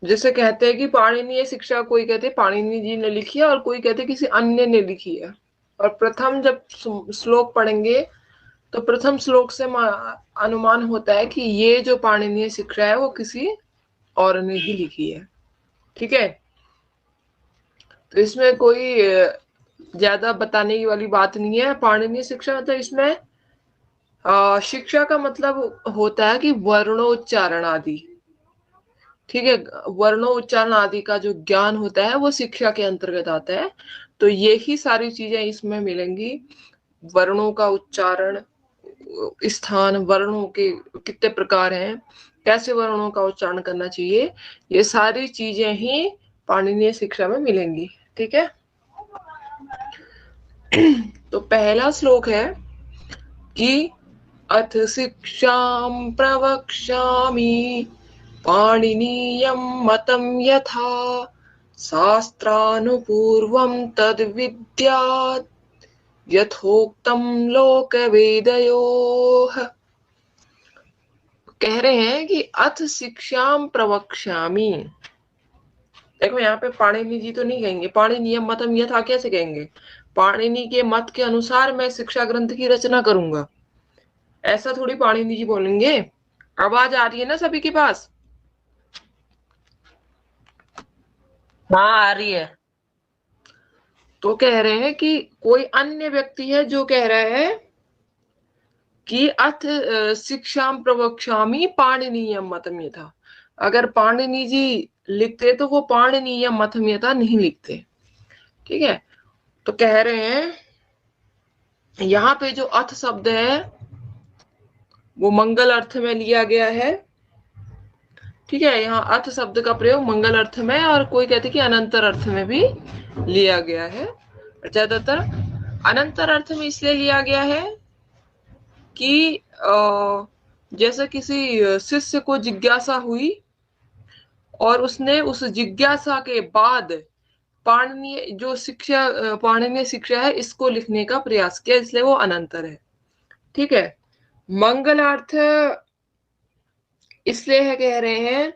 जैसे कहते हैं कि पाणिनीय शिक्षा, कोई कहते हैं पाणिनि जी ने लिखी है और कोई कहते हैं किसी अन्य ने लिखी है। और प्रथम जब श्लोक पढ़ेंगे तो प्रथम श्लोक से अनुमान होता है कि ये जो पाणिनीय शिक्षा है वो किसी और ने ही लिखी है। ठीक है, तो इसमें कोई ज्यादा बताने की वाली बात नहीं है। पाणिनीय शिक्षा मतलब इसमें शिक्षा का मतलब होता है कि वर्णोच्चारण आदि। ठीक है, वर्णोच्चारण आदि का जो ज्ञान होता है वो शिक्षा के अंतर्गत आता है। तो यही सारी चीजें इसमें मिलेंगी। वर्णों का उच्चारण, स्थान, वर्णों के कितने प्रकार हैं, कैसे वर्णों का उच्चारण करना चाहिए, ये सारी चीजें ही पाणिनीय शिक्षा में मिलेंगी। ठीक है, तो पहला श्लोक है कि अथ शिक्षां प्रवक्ष्यामि पाणिनीयं मतं यथा शास्त्रानुपूर्वं तद्विद्यात् यथोक्तं लोकवेदयोः। कह रहे हैं कि अथ शिक्षां प्रवक्ष्यामि। देखो यहाँ पे पाणिनि जी तो नहीं कहेंगे, पाणिनीयम मतम यथा कैसे कहेंगे? पाणिनि के मत के अनुसार मैं शिक्षा ग्रंथ की रचना करूंगा, ऐसा थोड़ी पाणिनि जी बोलेंगे। आवाज आ रही है ना सभी के पास? हाँ आ रही है। तो कह रहे हैं कि कोई अन्य व्यक्ति है जो कह रहा है कि अथ शिक्षाम प्रवक्ष्यामि पाणिनीयम मतम यथा। अगर पाणिनि जी लिखते तो वो पाणिनीयम मतम यथा नहीं लिखते। ठीक है, तो कह रहे हैं यहाँ पे जो अथ शब्द है वो मंगल अर्थ में लिया गया है। ठीक है, यहाँ अर्थ शब्द का प्रयोग मंगल अर्थ में, और कोई कहते कि अनंतर अर्थ में भी लिया गया है। ज्यादातर अनंतर अर्थ में इसलिए लिया गया है कि जैसे किसी शिष्य को जिज्ञासा हुई और उसने उस जिज्ञासा के बाद पाणिनीय जो शिक्षा, पाणिनीय शिक्षा है इसको लिखने का प्रयास किया, इसलिए वो अनंतर है। ठीक है, मंगलार्थ इसलिए है कह रहे हैं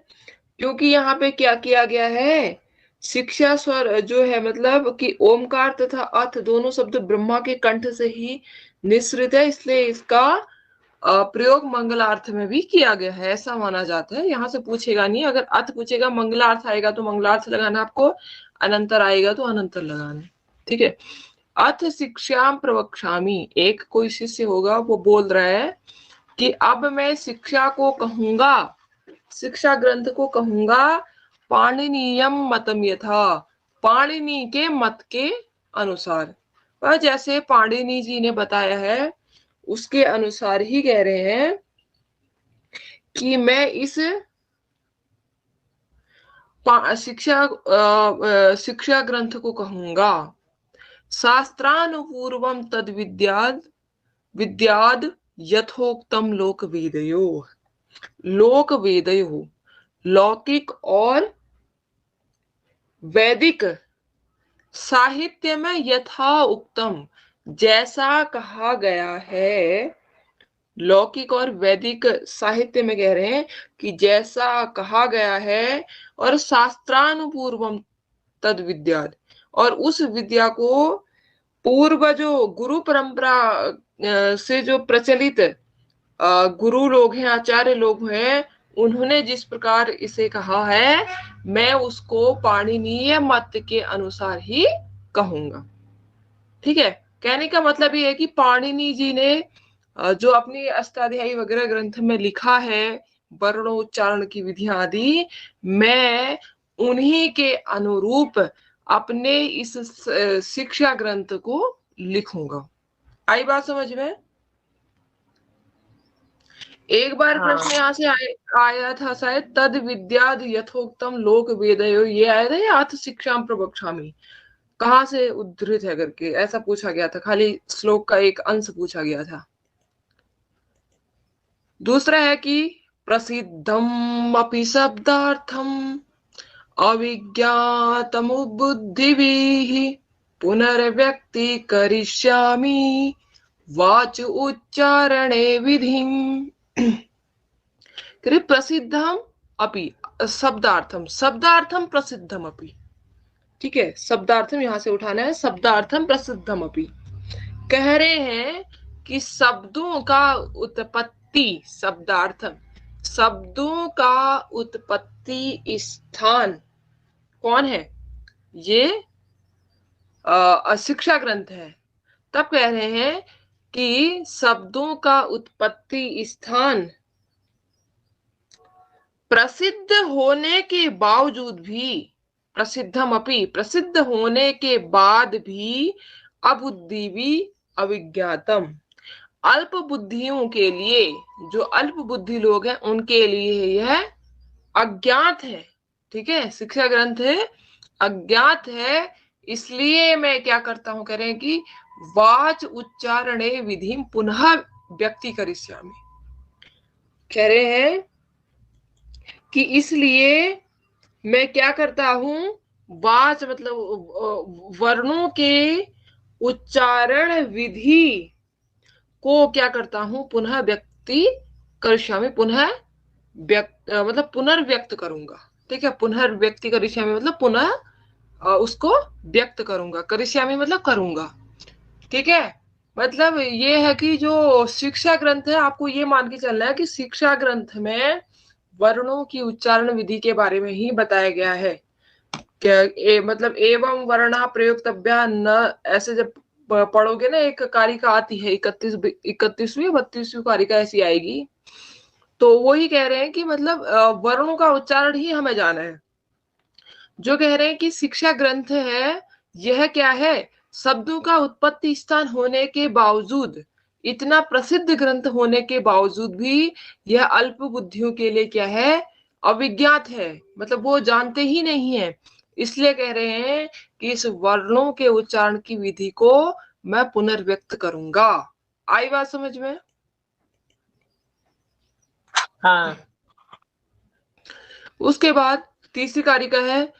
क्योंकि यहाँ पे क्या किया गया है, शिक्षा स्वर जो है मतलब कि ओमकार तथा अथ दोनों शब्द ब्रह्मा के कंठ से ही निसृत है, इसलिए इसका प्रयोग मंगलार्थ में भी किया गया है, ऐसा माना जाता है। यहाँ से पूछेगा नहीं, अगर अर्थ पूछेगा मंगलार्थ आएगा तो मंगलार्थ लगाना आपको, अनंतर आएगा तो अनंतर लगाना। ठीक है, अथ शिक्षाम प्रवक्ष्यामि, एक कोई शिष्य होगा वो बोल रहा है कि अब मैं शिक्षा को कहूंगा, शिक्षा ग्रंथ को कहूंगा पाणिनीयम मतम यथा, पाणिनि के मत के अनुसार। वह जैसे पाणिनि जी ने बताया है उसके अनुसार ही कह रहे हैं कि मैं इस शिक्षा ग्रंथ को कहूंगा। शास्त्रानुपूर्वम तद विद्याद विद्याद यथोक्तम लोक वेदयो, लोक वेदयो लौकिक और वैदिक साहित्य में यथा उक्तम जैसा कहा गया है, लौकिक और वैदिक साहित्य में कह रहे हैं कि जैसा कहा गया है, और शास्त्रानुपूर्वम तद विद्या, और उस विद्या को पूर्व जो गुरु परंपरा से जो प्रचलित गुरु लोग हैं, आचार्य लोग हैं, उन्होंने जिस प्रकार इसे कहा है मैं उसको पाणिनीय मत के अनुसार ही कहूंगा। ठीक है, कहने का मतलब ये है कि पाणिनि जी ने जो अपनी अष्टाध्यायी वगैरह ग्रंथ में लिखा है वर्णोच्चारण की विधियां आदि, मैं उन्हीं के अनुरूप अपने इस शिक्षा ग्रंथ को लिखूंगा। आई बात समझ में? एक बार प्रश्न हाँ यहाँ से आया था शायद, तद विद्याद यथोक्तम लोक वेदयो, ये आया था या अथ शिक्षाम प्रवक्ष्यामि, कहाँ से उद्धृत है करके ऐसा पूछा गया था, खाली श्लोक का एक अंश पूछा गया था। दूसरा है कि प्रसिद्धम अपि शब्दार्थम अविज्ञातमुबुद्धिभिः पुनर्व्यक्ति करिष्यामि वाच उच्चारणे विधिम। प्रसिद्धम अपि, शब्दार्थम, शब्दार्थम प्रसिद्धम अपि। ठीक है, शब्दार्थम यहां से उठाना है, शब्दार्थम प्रसिद्धम अपि। कह रहे हैं कि शब्दों का उत्पत्ति, शब्दार्थम, शब्दों का उत्पत्ति स्थान कौन है? ये शिक्षा ग्रंथ है। तब कह रहे हैं कि शब्दों का उत्पत्ति स्थान प्रसिद्ध होने के बावजूद भी, प्रसिद्धम अपि, प्रसिद्ध होने के बाद भी, अबुद्धिवी अविज्ञातम, अल्प बुद्धियों के लिए, जो अल्प बुद्धि लोग हैं उनके लिए यह अज्ञात है। ठीक है, शिक्षा ग्रंथ है, अज्ञात है। इसलिए मैं क्या करता हूं, करें कि वाच उच्चारणे विधि पुनः व्यक्ति करिष्यामि। कह रहे हैं कि इसलिए मैं क्या करता हूं, वाच मतलब वर्णों के उच्चारण विधि को क्या करता हूं, पुनः व्यक्ति करिष्यामि, पुनः मतलब पुनर्व्यक्त करूंगा। ठीक है, पुनर्व्यक्ति करिष्यामि मतलब पुनः उसको व्यक्त करूंगा, करिष्यामि मतलब करूंगा। ठीक है, मतलब ये है कि जो शिक्षा ग्रंथ है, आपको ये मान के चलना है कि शिक्षा ग्रंथ में वर्णों की उच्चारण विधि के बारे में ही बताया गया है। क्या मतलब एवं वर्णा प्रयोक्तव्या न, ऐसे जब पढ़ोगे ना, एक कारिका आती है, 31वीं 32वीं कारिका ऐसी आएगी, तो वही कह रहे हैं कि मतलब वर्णों का उच्चारण ही हमें जाना है। जो कह रहे हैं कि शिक्षा ग्रंथ है, यह क्या है, शब्दों का उत्पत्ति स्थान होने के बावजूद, इतना प्रसिद्ध ग्रंथ होने के बावजूद भी यह अल्प बुद्धियों के लिए क्या है, अविज्ञात है, मतलब वो जानते ही नहीं है। इसलिए कह रहे हैं कि इस वर्णों के उच्चारण की विधि को मैं पुनर्व्यक्त करूंगा। आई बात समझ में? हाँ। उसके बाद तीसरी कारिका है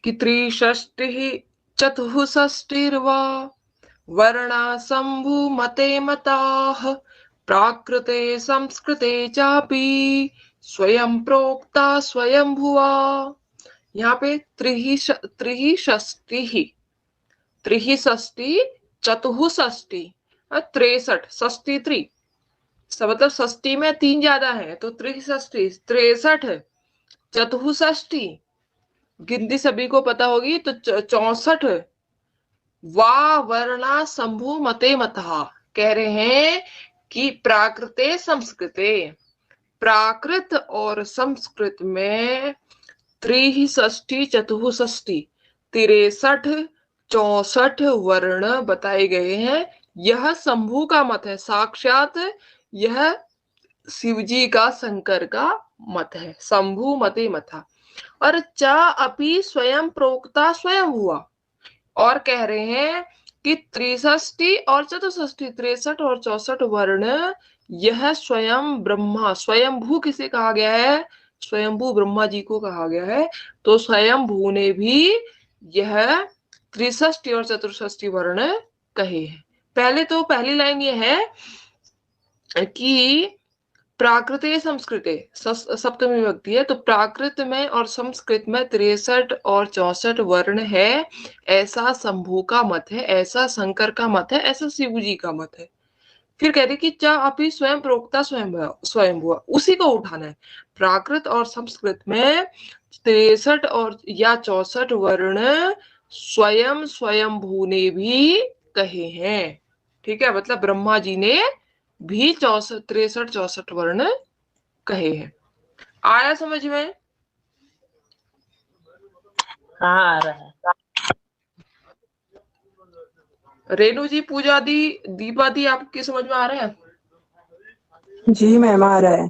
कि त्रिषष्टिः चतुःषष्टिर्वा वर्णा शंभु मते मताः प्राकृते संस्कृते चापि स्वयं प्रोक्ता स्वयं भुवा। यहाँ पे त्रिहि षष्टि चतुःषष्टि 63, षष्टि त्रि, मतलब षष्टि में 3 ज्यादा है, तो त्रिषष्टि 63, चतुःषष्टि गिनती सभी को पता होगी, तो 64, वा वर्णा शंभु मते मतः। कह रहे हैं कि प्राकृते संस्कृते, प्राकृत और संस्कृत में त्रिषष्टि चतुःषष्टि 63 64 वर्ण बताए गए हैं। यह शंभु का मत है, साक्षात यह शिवजी का, शंकर का मत है, शंभु मते मथा। और चा अपि स्वयं प्रोक्ता स्वयं हुआ, और कह रहे हैं कि त्रिषष्टि और चतुष्षष्टि 63 और 64 वर्ण यह स्वयं ब्रह्मा, स्वयंभू किसे कहा गया है, स्वयंभू ब्रह्मा जी को कहा गया है। तो स्वयंभू ने भी यह त्रिषष्टि और चतुष्षष्टि वर्ण कहे हैं। पहले तो पहली लाइन ये है कि प्राकृते संस्कृते, सप्तमी विभक्ति है, तो प्राकृत में और संस्कृत में 63 और 64 वर्ण है, ऐसा शंभु का मत है, ऐसा शंकर का मत है, ऐसा शिव जी का मत है। फिर कहते कि चा अपि स्वयं प्रोक्ता स्वयं हुआ, उसी को उठाना है। प्राकृत और संस्कृत में 63 और या 64 वर्ण स्वयं स्वयंभू ने भी कहे हैं। ठीक है, मतलब ब्रह्मा जी ने भी 63 64 वर्ण कहे हैं। आया समझ में? हाँ, आ रहा है। रेणु जी, पूजा दी, दीपा दी, आपकी समझ में आ रहा है? जी मैम, आ रहा है।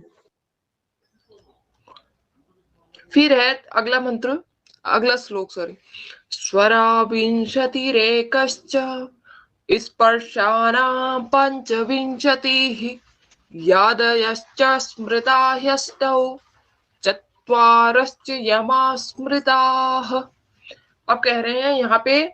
फिर है अगला मंत्र, अगला श्लोक, सॉरी। स्वरा विंशतिरेकश्च स्पर्शानां पंचविंशतिः यादयश्च स्मृता ह्यष्टौ चत्वारश्च यमा स्मृताः। अब कह रहे हैं यहाँ पे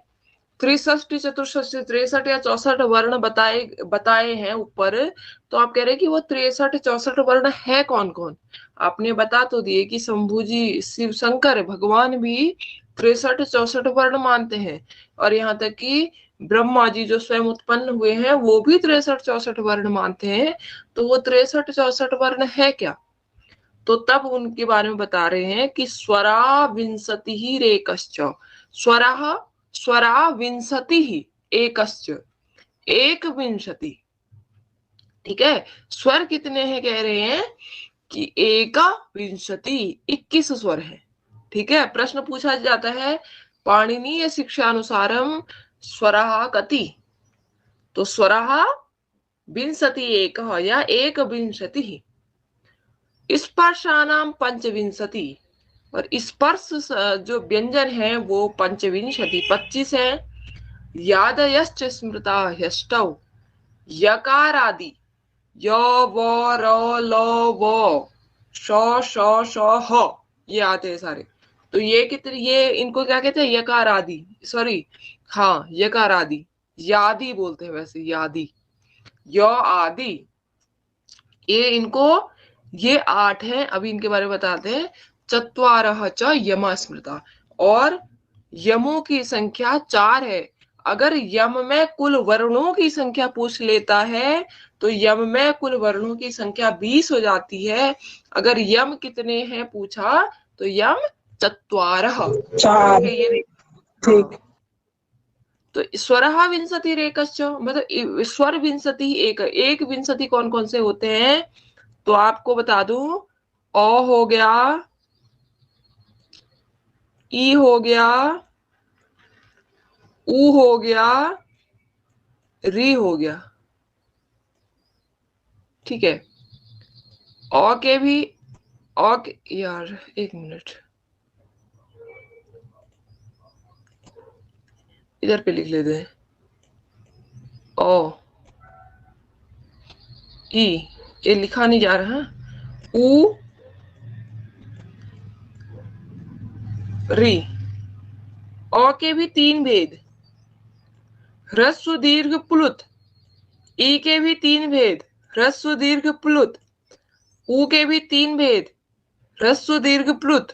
63 चतुष्षष्टि 63 या 64 वर्ण बताए हैं ऊपर, तो आप कह रहे हैं कि वो 63 64 वर्ण है कौन कौन। आपने बता तो दिए कि शंभुजी शिव शंकर भगवान भी 63 64 वर्ण मानते हैं, और यहाँ तक कि ब्रह्मा जी जो स्वयं उत्पन्न हुए हैं वो भी 63 64 वर्ण मानते हैं। तो वो 63 64 वर्ण है क्या, तो तब उनके बारे में बता रहे हैं कि स्वरा विंशति ही रेकश्च, स्वरा स्वरा विंशति ही एकश्च, एक विंशति। ठीक है, स्वर कितने हैं कह रहे हैं कि एका विंशति 21 स्वर है। ठीक है, प्रश्न पूछा जाता है पाणिनीय शिक्षानुसारम स्वरा कति, तो स्वरा विंशति एक या एक विंशति, स्पर्शानाम पंचविंशति, और स्पर्श जो व्यंजन है वो पंचविंशति 25 है। यादयश्च स्मृता ह्यष्टौ, यकार आदि य व र ल व श श श ह ये आते हैं सारे। तो ये कितने, ये इनको क्या कहते हैं, यकार आदि, सॉरी हाँ यकार आदि, यादि बोलते हैं वैसे, यादि य आदि, ये इनको ये 8 है। अभी इनके बारे में बताते हैं। चत्वारः च यम स्मृता, और यमों की संख्या 4 है। अगर यम में कुल वर्णों की संख्या पूछ लेता है तो यम में कुल वर्णों की संख्या 20 हो जाती है। अगर यम कितने हैं पूछा तो यम चत्वारः 4। ये ठीक। तो स्वरः विंशति रेकश्च, मतलब स्वर विंशति एक, एक विंशति कौन कौन से होते हैं, तो आपको बता दूं, अ हो गया, ई हो गया, ऊ हो गया, री हो गया। ठीक है, अ के भी, यार एक मिनट इधर पे लिख लेते हैं। ओ ई, ये लिखा नहीं जा रहा, ऊ री। अ के भी 3 भेद, ह्रस्व दीर्घ प्लुत। ई के भी 3 भेद, ह्रस्व दीर्घ प्लुत। ऊ के भी 3 भेद, ह्रस्व दीर्घ प्लुत।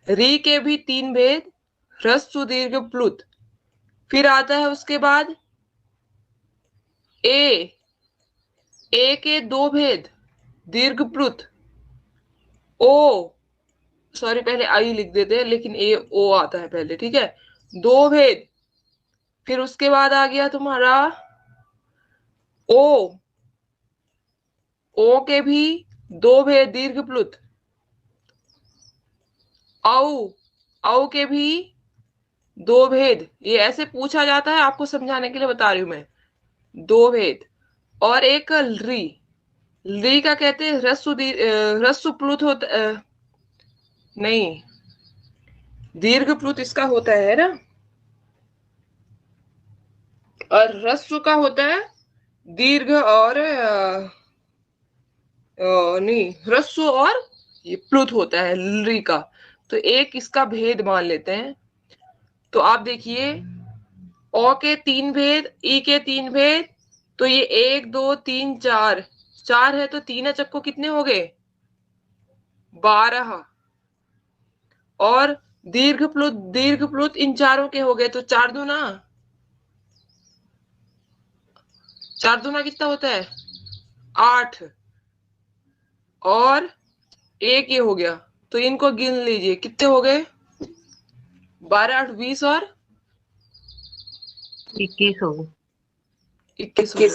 री के भी 3 भेद, ह्रस्व दीर्घ प्लुत। फिर आता है उसके बाद ए के 2 भेद, दीर्घ प्लुत। ओ, सॉरी पहले आई लिख देते हैं, लेकिन ए ओ आता है पहले। ठीक है, 2 भेद। फिर उसके बाद आ गया तुम्हारा ओ के भी 2 भेद, दीर्घ प्लुत। औ के भी 2 भेद, ये ऐसे पूछा जाता है, आपको समझाने के लिए बता रही हूं मैं। 2 भेद। और एक री का कहते हैं ह्रस्व प्लुत होता, नहीं दीर्घ प्लुत इसका होता है ना, और ह्रस्व का होता है दीर्घ और नहीं ह्रस्व और ये प्लुत होता है री का। तो एक इसका भेद मान लेते हैं। तो आप देखिए, ओ के 3 भेद, ई के 3 भेद, तो ये 1 2 3 4, 4 है तो 3 चक्को कितने हो गए, 12। और दीर्घ प्लुत इन चारों के हो गए, तो 4 दूना, 4 दूना कितना होता है 8, और एक ये हो गया, तो इनको गिन लीजिए कितने हो गए, 12 8 20 और 21 हो गए। 21 हो गए।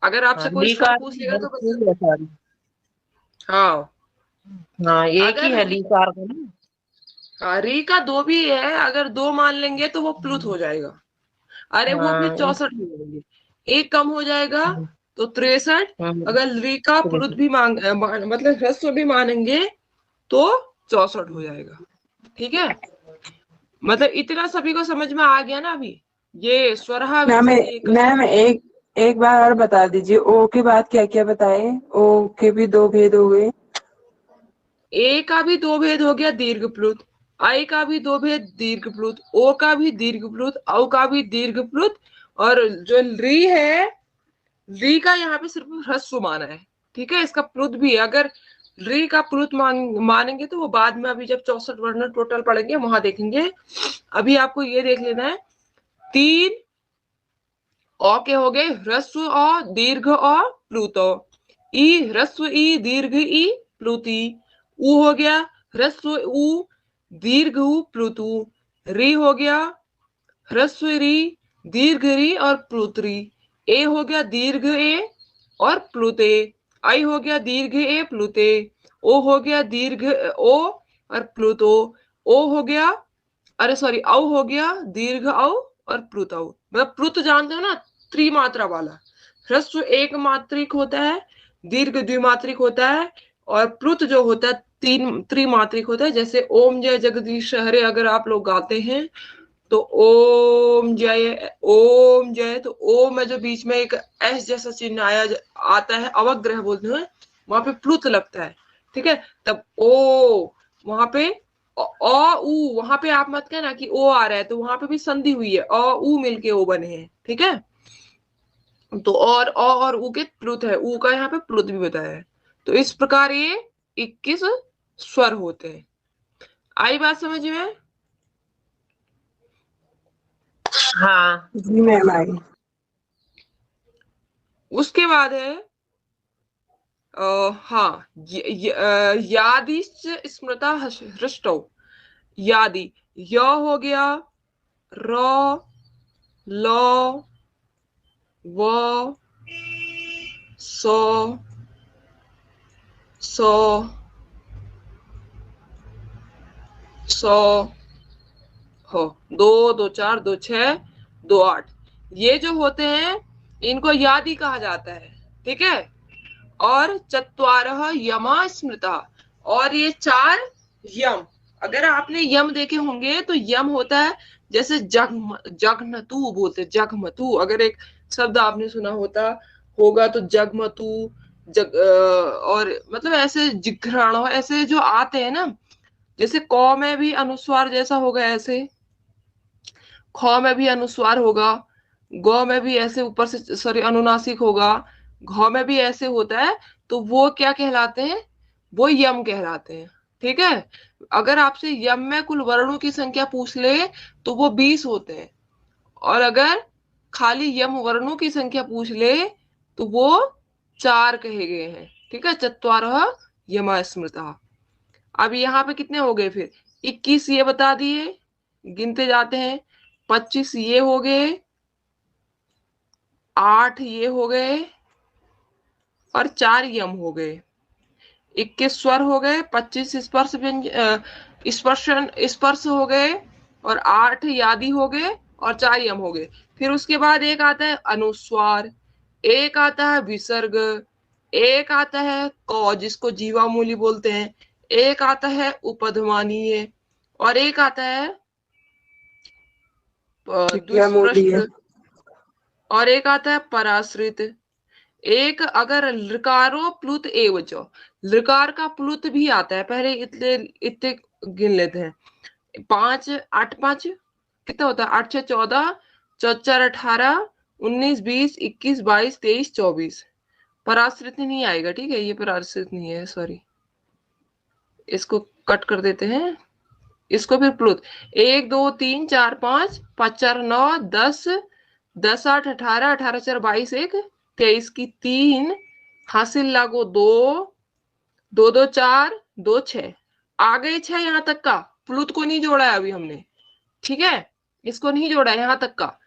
अगर आपसे कोई स्वर पूछ लेगा तो बता। हाँ हाँ एक ही अगर है लीकार का ना। हाँ, री का 2 भी है, अगर 2 मान लेंगे तो वो प्लुत हो जाएगा। अरे वो फिर 64 हो जाएंगे, एक कम हो जाएगा तो 63। अगर री का प्लुत भी मतलब ह्रस्व भी मानेंगे तो 64 हो जाएगा। ठीक है, मतलब इतना सभी को समझ में आ गया ना अभी। ये स्वरहा मैम एक बार और बता दीजिए, ओ के बाद क्या क्या बताए। ओ के भी 2 भेद हो गए। ए का भी 2 भेद हो गया, दीर्घ प्लुत। आई का भी दो भेद दीर्घ प्लुत, ओ का भी दीर्घ प्लुत, औ का भी दीर्घ प्लुत, और जो री है, री का यहाँ पे सिर्फ ह्रस्व माना है। ठीक है, इसका प्लुत भी है। अगर री का प्लुत मानेंगे तो वो बाद में, अभी जब 64 वर्ण टोटल पढ़ेंगे वहां देखेंगे। अभी आपको ये देख लेना है, 3 औ के हो गए, ह्रस्व औ, दीर्घ औ, प्लुत औ। ई ह्रस्व ई, दीर्घ ई, प्लुत ई। ऊ हो गया ह्रस्व ऊ, दीर्घ ऊ, प्लुत ऊ। री हो गया ह्रस्व री, दीर्घ री और प्लुत री। ए हो गया दीर्घ ए और प्लुत ए। आई हो गया दीर्घ ए, प्लुत ए। ओ हो गया दीर्घ ओ और प्लुत ओ। ओ हो गया, अरे सॉरी, औ हो गया दीर्घ औ और प्लुत औ। मतलब प्लुत जानते हो ना, त्रिमात्रा वाला। ह्रस्व एक मात्रिक होता है, दीर्घ द्विमात्रिक होता है, और प्लुत जो होता है तीन त्रिमात्रिक होता है। जैसे ओम जय जगदीश हरे अगर आप लोग गाते हैं तो ओम जय, ओम जय, तो ओम में जो बीच में एक एस जैसा चिन्ह आता है, अवग्रह बोलते हैं, वहां पे प्लुत लगता है। ठीक है, तब ओ वहां पे अ उ, वहां पे आप मत कहना कि ओ आ रहा है, तो वहां पे भी संधि हुई है, अ उ मिलके ओ बने हैं। ठीक है, तो और अ और उ के प्लुत है, उ का यहाँ पे प्लुत भी बताया है। तो इस प्रकार ये 21 स्वर होते हैं। आई बात समझ में? हाँ। जी मैम आई। उसके बाद है हाँ, यादिश्च स्मृता हृष्टौ। यादि, य हो गया, र, ल, व, स, स, स, हो, 2 2 4 2 6 2 8, ये जो होते हैं इनको यादि कहा जाता है। ठीक है, और चत्वारः यमा स्मृता, और ये 4 यम। अगर आपने यम देखे होंगे तो यम होता है जैसे जघनतु बोलते, जघमतु। अगर एक शब्द आपने सुना होगा तो जगमतु, और मतलब ऐसे जिघ्राण ऐसे जो आते हैं ना, जैसे क में भी अनुस्वार जैसा होगा ऐसे, ख में भी अनुस्वार होगा, ग में भी ऐसे ऊपर से सॉरी अनुनासिक होगा, घ में भी ऐसे होता है, तो वो क्या कहलाते हैं? वो यम कहलाते हैं। ठीक है, अगर आपसे यम में कुल वर्णों की संख्या पूछ ले तो वो 20 होते हैं, और अगर खाली यम वर्णों की संख्या पूछ ले तो वो 4 कहे गए हैं। ठीक है, चत्वारः यमा स्मृता। अब यहाँ पे कितने हो गए फिर? 21 ये बता दिए, गिनते जाते हैं। 25 ये हो गए, 8 ये हो गए, और 4 यम हो गए। 21 स्वर हो गए, 25 स्पर्श स्पर्शन स्पर्श हो गए, और 8 यादि हो गए, और 4 यम हो गए। फिर उसके बाद एक आता है अनुस्वार, एक आता है विसर्ग, एक आता है क जिसको जीवामूली बोलते हैं, एक आता है उपध्मानीय, और एक आता है जीवामूलीय। द्विस्पृष्ट, और एक आता है पराश्रित। एक अगर लकारो प्लुत एवच, लकार का प्लुत भी आता है। पहले इतने इतने गिन लेते हैं। 5 8 5 कितना होता है? 8 6 14, 4 4 18, 19 20 21 22 23 24। पराश्रित नहीं आएगा। ठीक है, ये पराश्रित नहीं है, सॉरी, इसको कट कर देते हैं। इसको फिर प्लुत 1 2 3 4 5 5 4 9 10 10 8 18 18 4 22 1 23 की 3 हासिल लागो 2 2 2 4 2 6 आ गए 6। यहां तक का प्लुत को नहीं जोड़ा है अभी हमने। ठीक है, इसको नहीं जोड़ा है यहां तक का।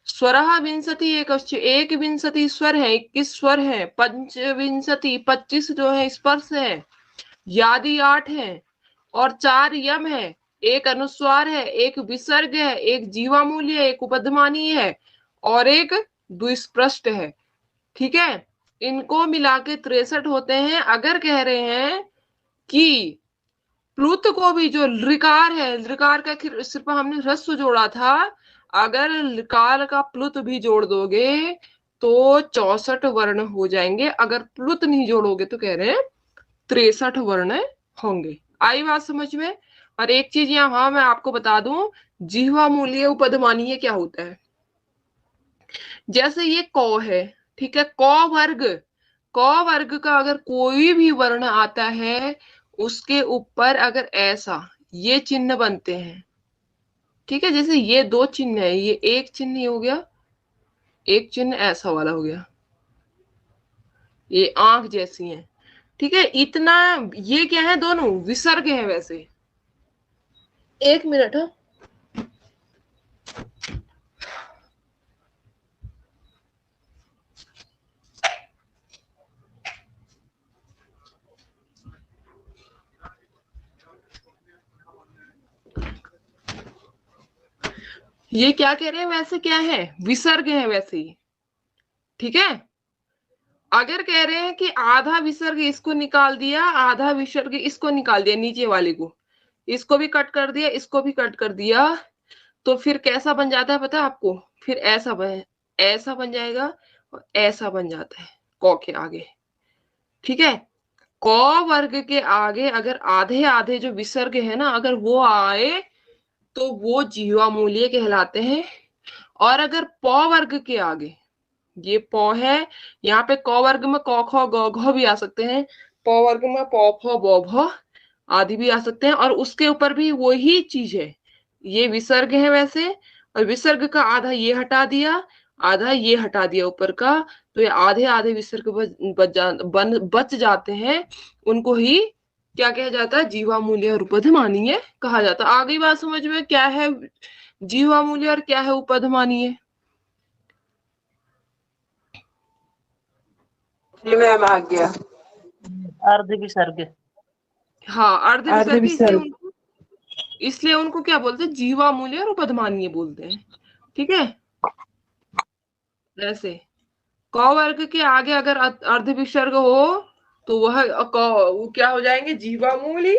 स्वरः विंशति एक विंशति स्वर है, 21 स्वर है। पंचविंशति 25 जो है स्पर्श है। यादि 8 है, और 4 यम है, एक अनुस्वार है, एक विसर्ग है, एक जीवामूल्य है, एक उपध्मानी है, और एक द्विस्पृष्ट है। ठीक है, इनको मिला के 63 होते हैं। अगर कह रहे हैं कि प्लुत को भी, जो ऋकार है, ऋकार का सिर्फ हमने ह्रस्व जोड़ा था, अगर ऋकार का प्लुत भी जोड़ दोगे तो 64 वर्ण हो जाएंगे। अगर प्लुत नहीं जोड़ोगे तो कह रहे हैं 63 वर्ण होंगे। आई बात समझ में? और एक चीज यहाँ मैं आपको बता दूं, जीवा मूल्य उपधमानीय क्या होता है। जैसे ये क है, ठीक है, क वर्ग का अगर कोई भी वर्ण आता है, उसके ऊपर अगर ऐसा ये चिन्ह बनते हैं, ठीक है, जैसे ये दो चिन्ह है, ये एक चिन्ह हो गया, एक चिन्ह ऐसा वाला हो गया, ये आंख जैसी है, ठीक है, इतना। ये क्या है, दोनों विसर्ग है वैसे। एक मिनट, हाँ। ये क्या कह रहे हैं, वैसे क्या है, विसर्ग है वैसे ही, ठीक है। अगर कह रहे हैं कि आधा विसर्ग इसको निकाल दिया, आधा विसर्ग इसको निकाल दिया, नीचे वाले को, इसको भी कट कर दिया, इसको भी कट कर दिया, तो फिर कैसा बन जाता है पता है आपको, फिर ऐसा बन जाएगा और ऐसा बन जाता है क के आगे, ठीक है। क वर्ग के आगे अगर आधे आधे जो विसर्ग है ना, अगर वो आए तो वो जीवा मूल्य कहलाते हैं। और अगर प वर्ग के आगे, ये प है, यहाँ पे क वर्ग में क ख ग घ भी आ सकते हैं, प वर्ग में प फ ब भ आदि भी आ सकते हैं, और उसके ऊपर भी वही चीज है, ये विसर्ग है वैसे, और विसर्ग का आधा ये हटा दिया, आधा ये हटा दिया ऊपर का, तो ये आधे आधे विसर्ग बच जाते हैं, उनको ही क्या कहा जाता है, जीवा मूल्य और उपधमानीय कहा जाता है। आ गई बात समझ में, क्या है जीवा मूल्य और क्या है उपधमानीय। जी मैम, आ गया। अर्ध विसर्ग। हाँ, अर्ध अर्ध विसर्ग, विसर्ग। इसलिए उनको क्या बोलते हैं, जीवा मूल्य और उपधमानीय बोलते हैं, ठीक है। जैसे क वर्ग के आगे अगर अर्ध विसर्ग हो तो वह वो क्या हो जाएंगे, जीवा मूल्य।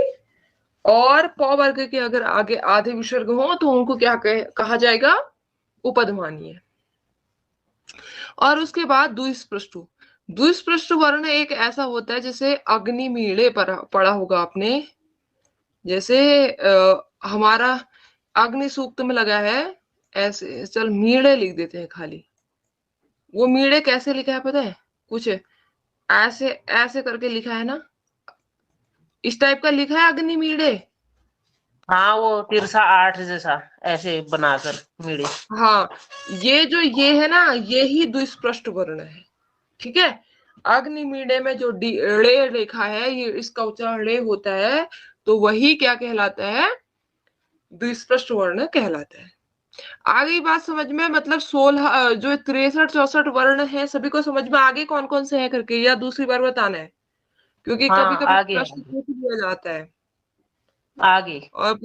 और प वर्ग के अगर आगे आधे विसर्ग हो तो उनको क्या कहा जाएगा, उपधमानीय। और उसके बाद द्विस्पृष्ट। द्विस्पृष्ट वर्ण एक ऐसा होता है, जैसे अग्निमीड़े पढ़ा होगा आपने, जैसे हमारा अग्नि सूक्त में लगा है, ऐसे चल मीड़े लिख देते हैं खाली। वो मीड़े कैसे लिखा है पता है, कुछ ऐसे ऐसे करके लिखा है ना, इस टाइप का लिखा है अग्निमीड़े। हाँ, वो तिरसा 8 जैसा ऐसे बनाकर मीड़े। हाँ, ये है ना, ये ही द्विस्पृष्ट वर्ण है, ठीक है। अग्निमीड़े में जो ड़े लिखा है, ये इसका उच्चारण ड़े होता है, तो वही क्या कहलाता है, द्विस्पृष्ट वर्ण कहलाता है। आ गई बात समझ में, मतलब 16 जो 63-64 वर्ण है, सभी को समझ में आगे कौन कौन से हैं करके, या दूसरी बार बताना है, क्योंकि कभी हाँ, कभी आगे प्रश्न पूछ लिया जाता है। आगे। और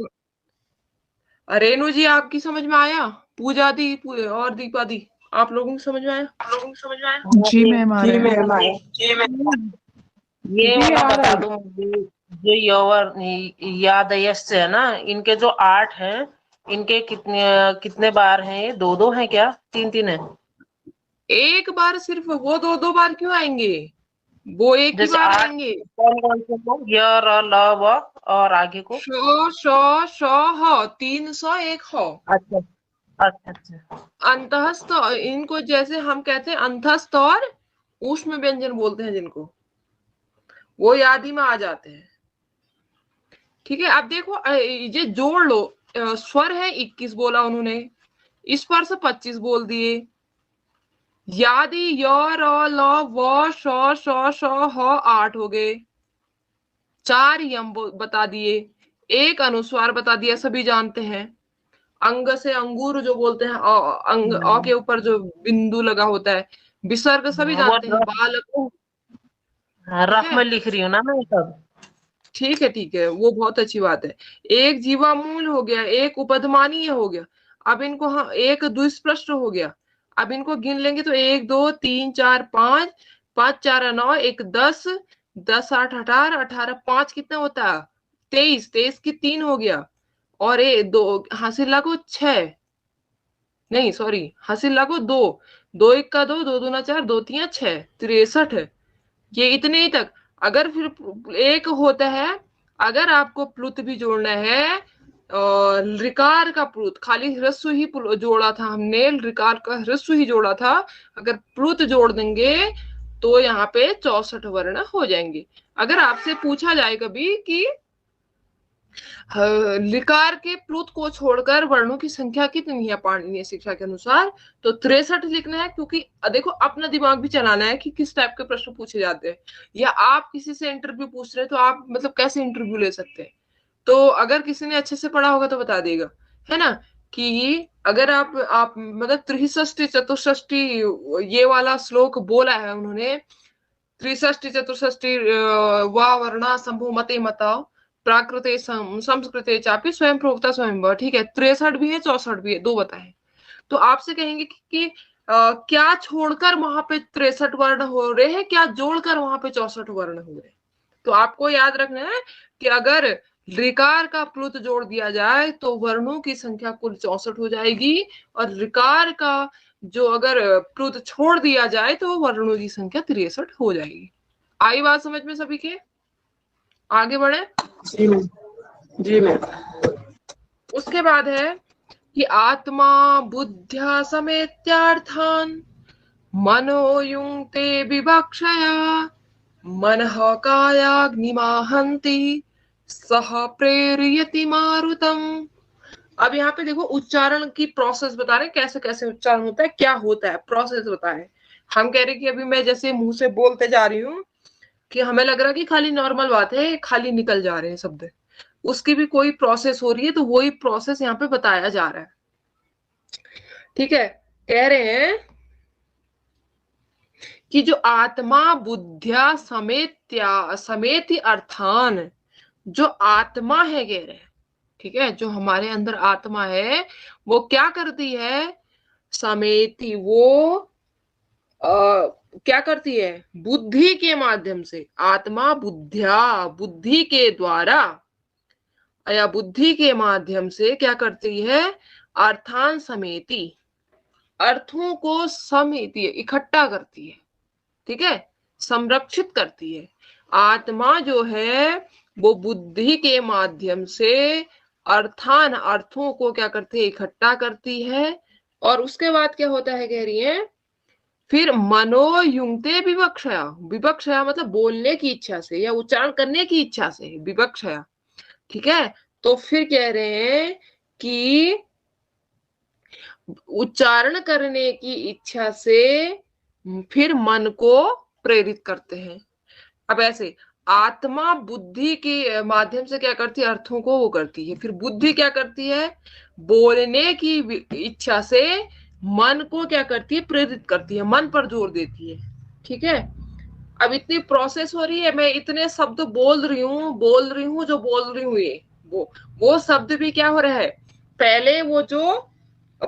रेणु जी, आपकी समझ में आया, पूजा दी और दीपा दी, आप लोगों को समझ में आया, जी मैम, आ जी रहे हैं। मैम, आया। ये जी, वाला आ रहा बता है। दो मुझे, जो यवर यादयश है ना, इनके जो 8 हैं, इनके कितने कितने बार हैं, ये 2-2 हैं क्या, 3-3 है? एक बार सिर्फ, वो दो दो बार क्यों आएंगे, वो एक ही जैसे बार 8 आएंगे। कौन कौन से को, य र ल व, और आगे को? श ह, 301 हो। अच्छा अच्छा अच्छा। अंतःस्थ, इनको जैसे हम कहते हैं अंतःस्थ और ऊष्म व्यंजन बोलते हैं जिनको, वो याद ही में आ जाते हैं, ठीक है। अब देखो ये जोड़ लो, स्वर है 21 बोला उन्होंने, इस पर से 25 बोल दिए, यादी य र ल व श 8 हो गए, 4 यम बता दिए, एक अनुस्वार बता दिया, सभी जानते हैं। अंग से अंगूर जो बोलते हैं, अंग अ के ऊपर जो बिंदु लगा होता है, विसर्ग सभी वो जानते हैं, बालक, ठीक रफ है। में लिख रही हूँ ना मैं सब। ठीक है, ठीक है, वो बहुत अच्छी बात है। एक जीवामूल हो गया, एक उपधमानीय हो गया, अब इनको हम एक द्विस्पृष्ट हो गया, अब इनको गिन लेंगे तो 1 2 3 4 5, 5 4 9, 1 10, 10 8 18, 18 5 कितना होता है, 23, 23 की 3 हो गया, और ये दो हासिल लागू 6, नहीं सॉरी, हासिल लागू 2, 2 1 का 2, 2 दूना 4, 2 3 6, 63 है। ये इतने ही तक। अगर फिर एक होता है, अगर आपको प्लुत भी जोड़ना है, रिकार का प्लुत, खाली ह्रस्व ही जोड़ा था हमने, रिकार का ह्रस्व ही जोड़ा था, अगर प्लुत जोड़ देंगे तो यहाँ पे 64 वर्ण हो जाएंगे। अगर आपसे पूछा जाए कभी कि लिकार के प्लुत को छोड़कर वर्णों की संख्या कितनी है पाणिनीय शिक्षा के अनुसार, तो 63 लिखना है, क्योंकि देखो अपना दिमाग भी चलाना है कि किस टाइप के प्रश्न पूछे जाते हैं, या आप किसी से इंटरव्यू पूछ रहे हैं तो आप मतलब कैसे इंटरव्यू ले सकते हैं। तो अगर किसी ने अच्छे से पढ़ा होगा तो बता देगा, है ना, कि अगर आप मतलब त्रिषष्टि चतुष्षष्टि ये वाला श्लोक बोला है उन्होंने, त्रिषष्टि चतुष्षष्टि वा वर्णा संभो मते मता प्राकृते संस्कृते चापि स्वयं प्रोक्ता स्वयं, ठीक है, 63 भी है 64 भी है, दो बताए। तो आपसे कहेंगे कि क्या छोड़कर वहां पे 63 वर्ण हो रहे हैं, क्या जोड़कर वहां पे 64 वर्ण हो रहे हैं। तो आपको याद रखना है कि अगर ऋकार का प्लुत जोड़ दिया जाए तो वर्णों की संख्या कुल 64 हो जाएगी, और ऋकार का जो अगर प्लुत छोड़ दिया जाए तो वर्णों की संख्या 63 हो जाएगी। आई बात समझ में सभी के? आगे बढ़े। जी मैम, जी मैम। उसके बाद है कि आत्मा बुद्ध्या समेत्यार्थान मनो युंक्ते विवक्षया मनः कायाग्निमाहन्ति सह प्रेरयति मारुतम। अब यहाँ पे देखो उच्चारण की प्रोसेस बता रहे हैं, कैसे कैसे उच्चारण होता है, क्या होता है, प्रोसेस बता रहे हैं। हम कह रहे हैं कि अभी मैं जैसे मुंह से बोलते जा रही हूँ कि हमें लग रहा है कि खाली नॉर्मल बात है, खाली निकल जा रहे हैं शब्द, उसकी भी कोई प्रोसेस हो रही है, तो वही प्रोसेस यहाँ पे बताया जा रहा है। ठीक है, कह रहे हैं कि जो आत्मा बुद्धिया समेति अर्थान, जो आत्मा है कह रहे हैं, ठीक है, जो हमारे अंदर आत्मा है वो क्या करती है, समेति, वो क्या करती है, बुद्धि के माध्यम से, आत्मा बुद्धिया, बुद्धि के द्वारा या बुद्धि के माध्यम से क्या करती है, अर्थान समेति, अर्थों को समेती है, इकट्ठा करती है, ठीक है, संरक्षित करती है। आत्मा जो है वो बुद्धि के माध्यम से अर्थान, अर्थों को क्या करती है, इकट्ठा करती है। और उसके बाद क्या होता है कह रही है, फिर मनोयुंक्ते विवक्षया, विवक्षया मतलब बोलने की इच्छा से या उच्चारण करने की इच्छा से, विवक्षया, ठीक है। तो फिर कह रहे हैं कि उच्चारण करने की इच्छा से फिर मन को प्रेरित करते हैं। अब ऐसे आत्मा बुद्धि के माध्यम से क्या करती है, अर्थों को वो करती है, फिर बुद्धि क्या करती है, बोलने की इच्छा से मन को क्या करती है, प्रेरित करती है, मन पर जोर देती है। ठीक है, अब इतनी प्रोसेस हो रही है, मैं इतने शब्द बोल रही हूँ जो बोल रही हूँ, ये वो शब्द भी क्या हो रहा है, पहले वो जो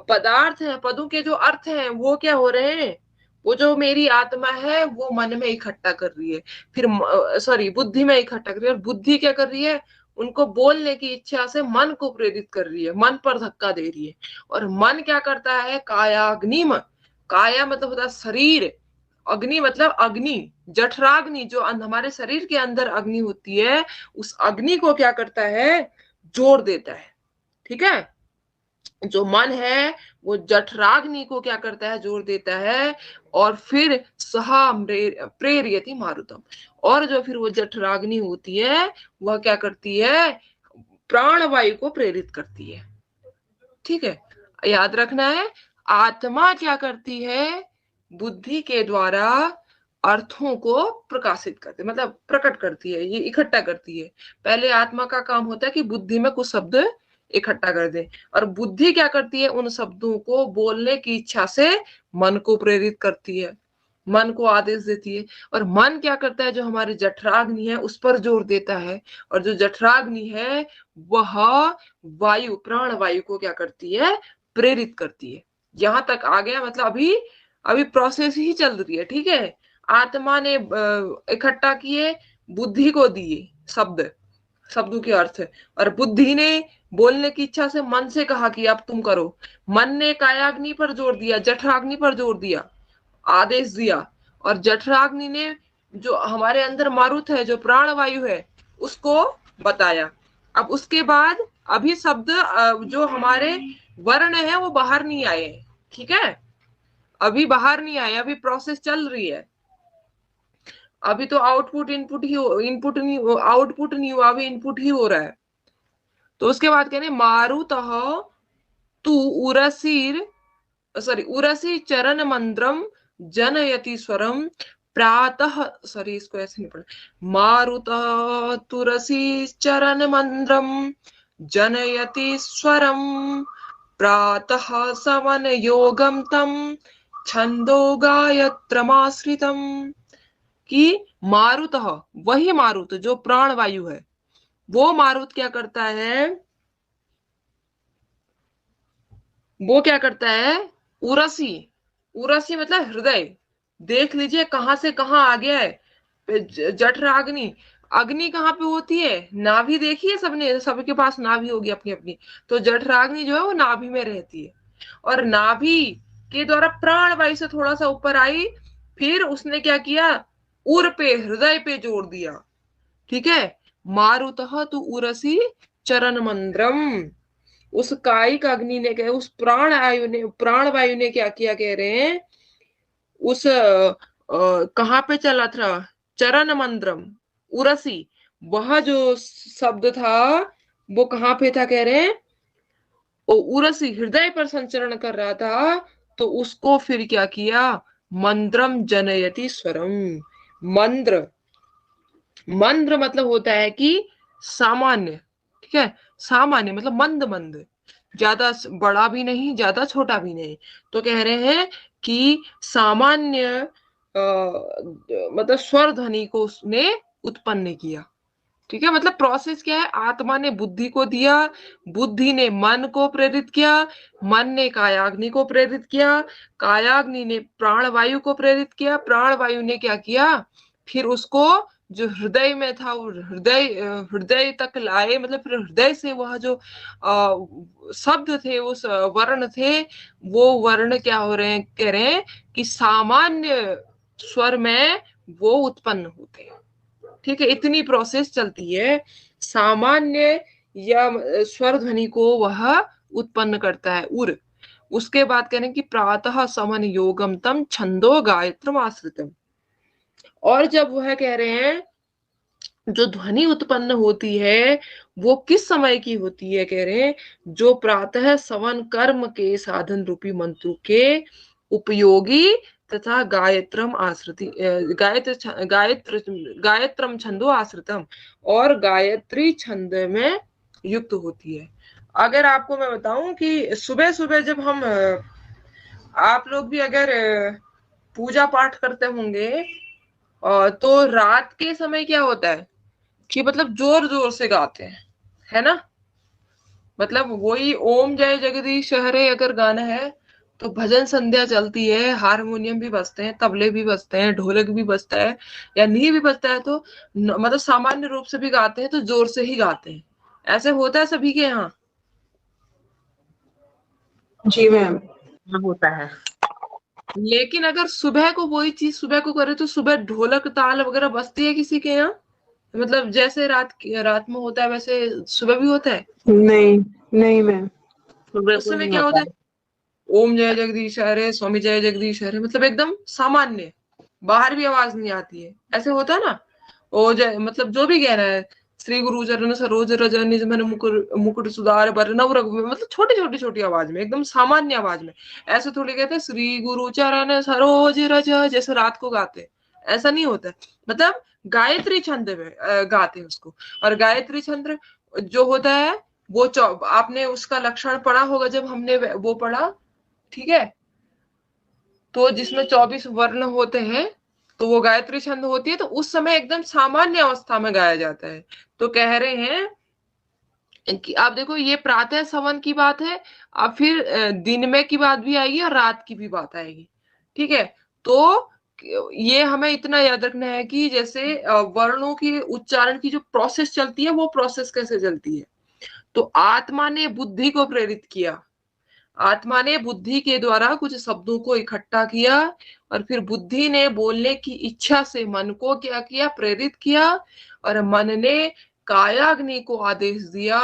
पदार्थ है, पदों के जो अर्थ हैं वो क्या हो रहे हैं, वो जो मेरी आत्मा है वो मन में इकट्ठा कर रही है, फिर सॉरी बुद्धि में इकट्ठा कर रही है, और बुद्धि क्या कर रही है, उनको बोलने की इच्छा से मन को प्रेरित कर रही है, मन पर धक्का दे रही है। और मन क्या करता है, कायाग्निम, काया मतलब होता है शरीर, अग्नि मतलब अग्नि, जठराग्नि, जो हमारे शरीर के अंदर अग्नि होती है, उस अग्नि को क्या करता है, जोड़ देता है। ठीक है, जो मन है वो जठराग्नि को क्या करता है, जोड़ देता है, और फिर सहा प्रेरयति मारुतम, और जो फिर वो जठराग्नि होती है वह क्या करती है, प्राणवायु को प्रेरित करती है। ठीक है, याद रखना है, आत्मा क्या करती है, बुद्धि के द्वारा अर्थों को प्रकाशित करती, मतलब प्रकट करती है, ये इकट्ठा करती है। पहले आत्मा का काम होता है कि बुद्धि में कुछ शब्द इकट्ठा कर दे, और बुद्धि क्या करती है, उन शब्दों को बोलने की इच्छा से मन को प्रेरित करती है, मन को आदेश देती है। और मन क्या करता है, जो हमारी जठराग्नि है उस पर जोर देता है, और जो जठराग्नि है वह वायु, प्राण वायु को क्या करती है, प्रेरित करती है। यहां तक आ गया, मतलब अभी अभी प्रोसेस ही चल रही है। ठीक है, आत्मा ने इकट्ठा किए, बुद्धि को दिए शब्द, शब्दों के अर्थ, और बुद्धि ने बोलने की इच्छा से मन से कहा कि अब तुम करो, मन ने कायाग्नि पर जोर दिया, जठराग्नि पर जोर दिया, आदेश दिया, और जठराग्नि ने जो हमारे अंदर मारुत है, जो प्राणवायु है, उसको बताया। अब उसके बाद अभी शब्द जो हमारे वर्ण है वो बाहर नहीं आए, ठीक है, अभी बाहर नहीं आए, अभी प्रोसेस चल रही है, अभी तो आउटपुट इनपुट ही इनपुट नहीं, आउटपुट नहीं हुआ, अभी इनपुट ही हो रहा है। तो उसके बाद कहने मारुतः तु उरसीर सॉरी उरसी चरण मंद्रम जनयति स्वरम प्रातः, सॉरी इसको ऐसे नहीं पढ़ा, मारुतः तुरसी चरण मंद्रम जनयति स्वरम प्रातः सवन योगम तम छंदो गायत्रमाश्रितम। कि मारुतः, वही मारुत जो प्राण वायु है, वो मारुत क्या करता है, वो क्या करता है, उरसी, उरसी मतलब हृदय, देख लीजिए कहां से कहां आ गया है, जठराग्नि, अग्नि कहाँ पे होती है, नाभि देखिए सबने, सबके पास नाभि होगी अपनी अपनी, तो जठराग्नि जो है वो नाभि में रहती है, और नाभि के द्वारा प्राण वायु से थोड़ा सा ऊपर आई, फिर उसने क्या किया, उर पे, हृदय पे जोड़ दिया, ठीक है। मारुतः तु उरसी चरण मंद्रम, उस कायिक अग्नि ने कहा, उस प्राण वायु ने क्या किया, कह रहे हैं, उस कहाँ पे चला था, चरण मंद्रम, उरसी, वह जो शब्द था वो कहाँ पे था, कह रहे हैं, वो उरसी हृदय पर संचरण कर रहा था, तो उसको फिर क्या किया, मंद्रम जनयति स्वरम। मंद्र, मंद्र मतलब होता है कि सामान्य, ठीक है, सामान्य मतलब मंद मंद, ज्यादा बड़ा भी नहीं, ज्यादा छोटा भी नहीं, तो कह रहे हैं कि सामान्य मतलब स्वर ध्वनि को उसने उत्पन्न किया, ठीक है। मतलब प्रोसेस क्या है, आत्मा ने बुद्धि को दिया, बुद्धि ने मन को प्रेरित किया, मन ने कायाग्नि को प्रेरित किया, कायाग्नि ने प्राण वायु को प्रेरित किया, प्राण वायु ने क्या किया, फिर उसको जो हृदय में था वो हृदय तक लाए, मतलब फिर हृदय से वह जो शब्द थे, उस वर्ण थे, वो वर्ण क्या हो रहे हैं, कह रहे हैं कि सामान्य स्वर में वो उत्पन्न होते हैं, ठीक है। इतनी प्रोसेस चलती है, सामान्य या स्वर ध्वनि को वह उत्पन्न करता है, उर। उसके बाद कह रहे हैं कि प्रातः समन योगम तम छंदो गायत्रम आश्रितम, और जब वह कह रहे हैं जो ध्वनि उत्पन्न होती है वो किस समय की होती है, कह रहे हैं जो प्रातः सवन कर्म के साधन रूपी मंत्रों के उपयोगी तथा गायत्रम आश्रिति गायत्रम छंदो आश्रितम, और गायत्री छंद में युक्त होती है। अगर आपको मैं बताऊं कि सुबह सुबह जब हम आप लोग भी अगर पूजा पाठ करते होंगे, तो रात के समय क्या होता है कि मतलब जोर जोर से गाते हैं, है ना, मतलब वही ओम जय जगदीश हरे अगर गाना है तो भजन संध्या चलती है, हारमोनियम भी बजते हैं, तबले भी बजते हैं, ढोलक भी बजता है, या नहीं भी बजता है तो मतलब सामान्य रूप से भी गाते हैं तो जोर से ही गाते हैं, ऐसे होता है सभी के यहाँ। जी मैम। होता है। लेकिन अगर सुबह को वही चीज सुबह को करे तो सुबह ढोलक ताल वगैरह बजती है किसी के यहाँ, मतलब जैसे रात में होता है वैसे सुबह भी होता है? नहीं नहीं मैम। सुबह उस को समय नहीं क्या होता होता है, ओम जय जगदीश हरे, स्वामी जय जगदीश हरे, मतलब एकदम सामान्य, बाहर भी आवाज नहीं आती है, ऐसे होता है ना। ओ जय मतलब जो भी कह रहा है, श्री गुरु चरण सरोज रज निज मन मुकुट सुधार बर नव रघु, मतलब छोटी छोटी छोटी आवाज में, एकदम सामान्य आवाज में, ऐसे थोड़ी कहते हैं श्री गुरु चरण सरोज रज, जैसे रात को गाते हैं, ऐसा नहीं होता है। मतलब गायत्री छंद में गाते हैं उसको। और गायत्री छंद जो होता है वो आपने उसका लक्षण पढ़ा होगा जब हमने वो पढ़ा, ठीक है, तो जिसमें 24 वर्ण होते हैं तो वो गायत्री छंद होती है, तो उस समय एकदम सामान्य अवस्था में गाया जाता है। तो कह रहे हैं कि आप देखो ये प्रातः सवन की बात है, अब फिर दिन में की बात भी आएगी और रात की भी बात आएगी, ठीक है। तो ये हमें इतना याद रखना है कि जैसे वर्णों की उच्चारण की जो प्रोसेस चलती है वो प्रोसेस कैसे चलती है। तो आत्मा ने बुद्धि को प्रेरित किया, आत्मा ने बुद्धि के द्वारा कुछ शब्दों को इकट्ठा किया, और फिर बुद्धि ने बोलने की इच्छा से मन को क्या किया, प्रेरित किया, और मन ने कायाग्नि को आदेश दिया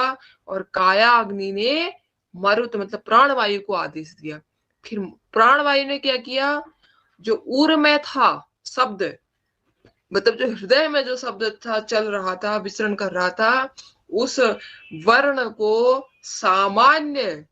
और कायाग्नि ने मरुत मतलब प्राणवायु को आदेश दिया। फिर प्राणवायु ने क्या किया, जो उर में था शब्द, मतलब जो हृदय में जो शब्द था चल रहा था, विचरण कर रहा था, उस वर्ण को सामान्य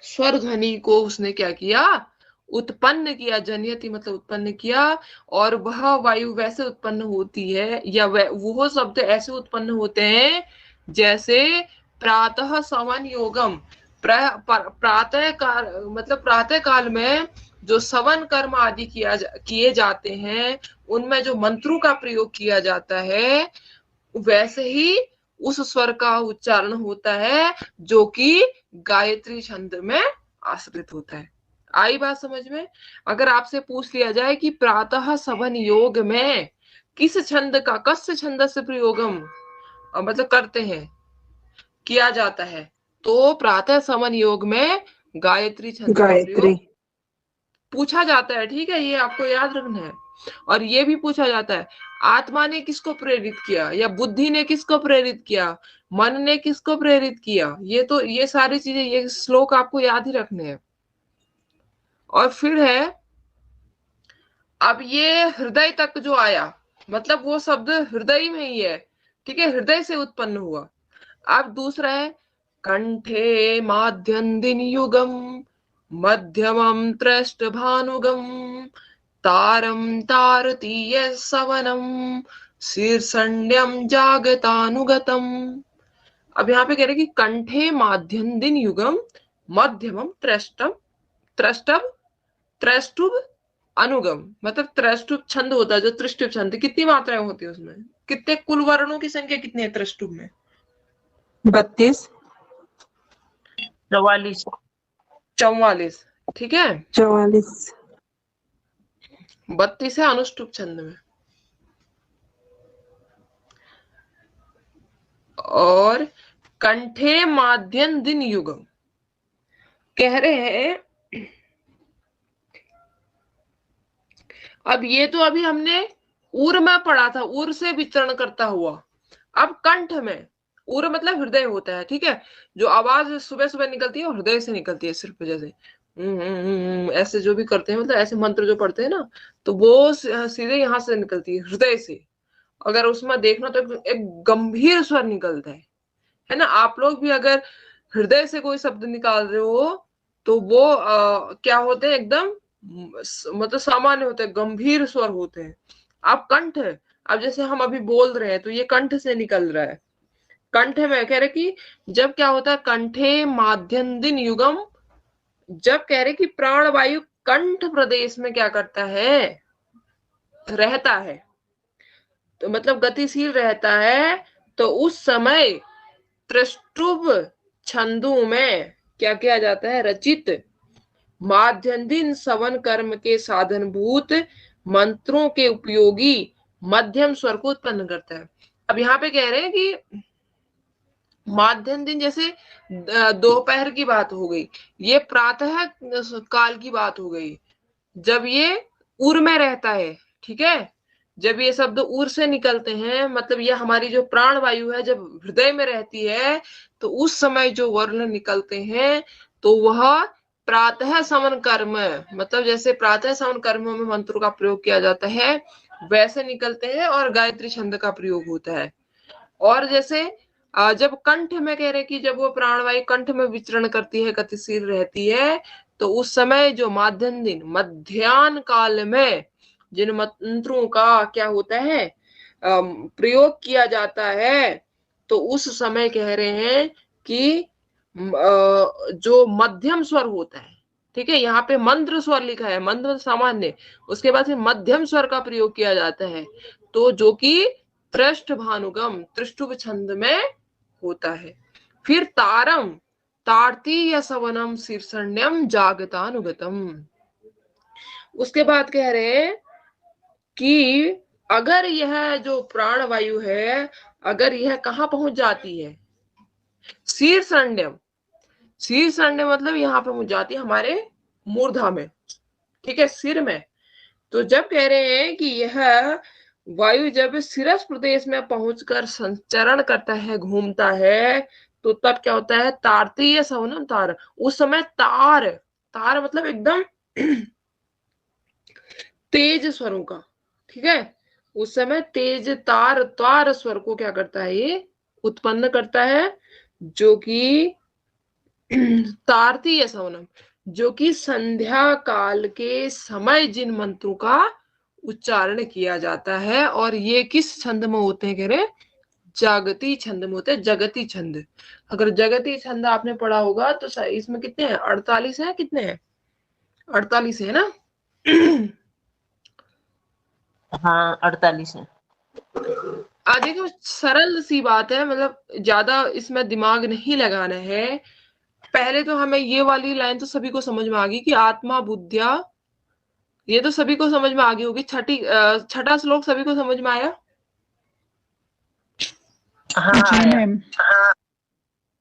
स्वर ध्वनि को उसने क्या किया, उत्पन्न किया। जनियति मतलब उत्पन्न किया, और वह वायु वैसे उत्पन्न होती है या वो शब्द ऐसे उत्पन्न होते हैं जैसे प्रातः सवन योगम, प्रातः काल मतलब प्रातः काल में जो सवन कर्म आदि किए जाते हैं, उनमें जो मंत्रों का प्रयोग किया जाता है, वैसे ही उस स्वर का उच्चारण होता है जो कि गायत्री छंद में आश्रित होता है। आई बात समझ में? अगर आपसे पूछ लिया जाए कि प्रातः सवन योग में किस छंद का, कस्य छंद से प्रयोगम मतलब करते हैं, किया जाता है, तो प्रातः सवन योग में गायत्री छंद का प्रयोग पूछा जाता है। ठीक है, ये आपको याद रखना है। और ये भी पूछा जाता है आत्मा ने किसको प्रेरित किया, या बुद्धि ने किसको प्रेरित किया, मन ने किसको प्रेरित किया। ये सारी चीजें, ये श्लोक आपको याद ही रखने हैं। और फिर है, अब ये हृदय तक जो आया, मतलब वो शब्द हृदय में ही है, ठीक है, हृदय से उत्पन्न हुआ। अब दूसरा है कंठे माध्यन्दिन युगम मध्यमम त्रष्ट भानुगम तारम तारतीय सवनम शीर्षण्यम जागतानुगतम। अब यहाँ पे कह रहे कि कंठे माध्यन्दिन युगम मध्यमम त्रष्टुभ अनुगम, मतलब त्रष्टुभ छंद होता है, जो त्रिष्टुभ छंद, कितनी मात्राएं होती है उसमें, कितने कुल वर्णों की संख्या कितनी है त्रिष्टुभ में? 32 44, ठीक है, 44 32 है अनुष्टुप छंद में। और कंठे माध्यन दिन युगम कह रहे हैं, अब ये तो अभी हमने उर में पढ़ा था, उर से विचरण करता हुआ। अब कंठ में, उर मतलब हृदय होता है, ठीक है, जो आवाज सुबह सुबह निकलती है वो हृदय से निकलती है, सिर्फ जैसे ऐसे जो भी करते हैं, मतलब ऐसे मंत्र जो पढ़ते हैं ना, तो वो सीधे यहाँ से निकलती है, हृदय से। अगर उसमें देखना तो एक गंभीर स्वर निकलता है ना। आप लोग भी अगर हृदय से कोई शब्द निकाल रहे हो तो वो क्या होते हैं, एकदम मतलब सामान्य होते हैं, गंभीर स्वर होते हैं। आप कंठ, अब जैसे हम अभी बोल रहे हैं तो ये कंठ से निकल रहा है। कंठ में कह रहे कि जब क्या होता है, कंठे माध्यन्दिन युगम, जब कह रहे कि प्राणवायु कंठ प्रदेश में क्या करता है, रहता है, तो मतलब गतिशील रहता है, तो उस समय त्रिष्टुभ छंदों में क्या किया जाता है, रचित माध्यन्दिन सवन कर्म के साधनभूत मंत्रों के उपयोगी मध्यम स्वर को उत्पन्न करता है। अब यहाँ पे कह रहे हैं कि माध्यम दिन, जैसे दोपहर की बात हो गई, ये प्रातः काल की बात हो गई, जब ये उर में रहता है, ठीक है, जब ये शब्द उर से निकलते हैं, मतलब ये हमारी जो प्राण वायु है जब हृदय में रहती है, तो उस समय जो वर्ण निकलते हैं तो वह प्रातः सवन कर्म, मतलब जैसे प्रातः सवन कर्मों में मंत्रों का प्रयोग किया जाता है वैसे निकलते हैं, और गायत्री छंद का प्रयोग होता है। और जैसे जब कंठ में कह रहे कि जब वो प्राणवायु कंठ में विचरण करती है, गतिशील रहती है, तो उस समय जो माध्यम दिन मध्याह्न काल में जिन मंत्रों का क्या होता है प्रयोग किया जाता है, तो उस समय कह रहे हैं कि जो मध्यम स्वर होता है, ठीक है, यहाँ पे मंत्र स्वर लिखा है, मंत्र सामान्य, उसके बाद मध्यम स्वर का प्रयोग किया जाता है, तो जो कि त्रष्ट भानुगम त्रिष्टुभ छंद में होता है। फिर तारम तारतीय सवनम शीर्षण्यम जागतानुगतम, उसके बाद कह रहे हैं कि अगर यह जो प्राणवायु है, अगर यह कहाँ पहुंच जाती है, शीर्षण्यम, शीर्षण्य मतलब यहाँ पे पहुंच जाती है हमारे मूर्धा में, ठीक है, सिर में। तो जब कह रहे हैं कि यह वायु जब सिरस प्रदेश में पहुंचकर संचरण करता है, घूमता है, तो तब क्या होता है, तारतीय सवनम तार। उस समय तार, तार मतलब एकदम तेज स्वरों का, ठीक है, उस समय तेज तार तार स्वर को क्या करता है, ये उत्पन्न करता है, जो कि तारतीय सवनम, जो कि संध्या काल के समय जिन मंत्रों का उच्चारण किया जाता है, और ये किस छंद में होते हैं, कह रहे जागती छंद में होते हैं, जगती छंद। अगर जगती छंद आपने पढ़ा होगा तो इसमें कितने हैं, 48 है, कितने हैं, 48 है ना। हाँ 48 है। देखो सरल सी बात है, मतलब ज्यादा इसमें दिमाग नहीं लगाना है। पहले तो हमें ये वाली लाइन तो सभी को समझ में आ गई कि आत्मा बुद्धिया, ये तो सभी को समझ में आ गई होगी। छठा श्लोक सभी को समझ में आया। हाँ जी आया। मैम।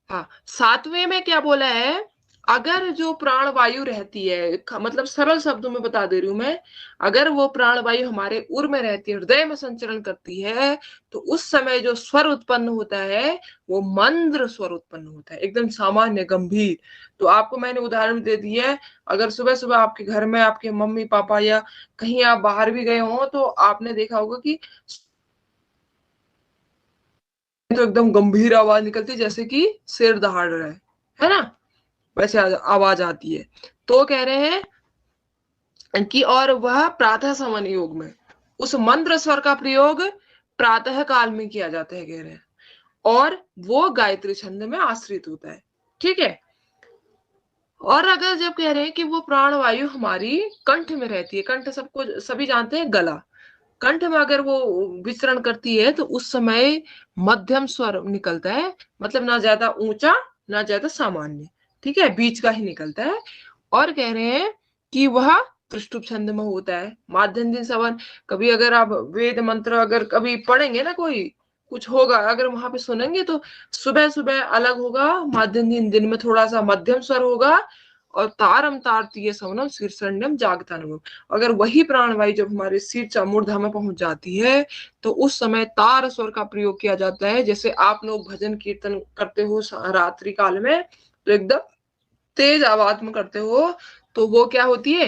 हाँ, 7वें में क्या बोला है, अगर जो प्राण वायु रहती है, मतलब सरल शब्दों में बता दे रही हूं मैं, अगर वो प्राण वायु हमारे उर में रहती है, हृदय में संचरण करती है, तो उस समय जो स्वर उत्पन्न होता है वो मंद्र स्वर उत्पन्न होता है, एकदम सामान्य गंभीर। तो आपको मैंने उदाहरण दे दी है, अगर सुबह सुबह आपके घर में आपके मम्मी पापा या कहीं आप बाहर भी गए हो, तो आपने देखा होगा कि तो एकदम गंभीर आवाज निकलती है, जैसे कि सिर दहाड़ रहा है ना, वैसे आवाज आती है। तो कह रहे हैं कि और वह प्रातः समन योग में उस मंत्र स्वर का प्रयोग प्रातः काल में किया जाता है, कह रहे हैं, और वो गायत्री छंद में आश्रित होता है, ठीक है। और अगर जब कह रहे हैं कि वो प्राण वायु हमारी कंठ में रहती है, कंठ सबको सभी जानते हैं गला, कंठ में अगर वो विचरण करती है तो उस समय मध्यम स्वर निकलता है, मतलब ना ज्यादा ऊंचा ना ज्यादा सामान्य, ठीक है, बीच का ही निकलता है। और कह रहे हैं कि वह त्रिष्टुप छंद में होता है, माध्यम दिन सवन। कभी अगर आप वेद मंत्र अगर कभी पढ़ेंगे ना, कोई कुछ होगा अगर वहां पे सुनेंगे, तो सुबह सुबह अलग होगा, माध्यम दिन दिन में थोड़ा सा मध्यम स्वर होगा, और तारम तारतीय सवनम शीर्षण्यम जागतानुगम। अगर वही प्राणवायु जब हमारे सिर मूर्धा में पहुंच जाती है, तो उस समय तार स्वर का प्रयोग किया जाता है। जैसे आप लोग भजन कीर्तन करते हो रात्रि काल में, तो एकदम तेज आवाज में करते हो, तो वो क्या होती है,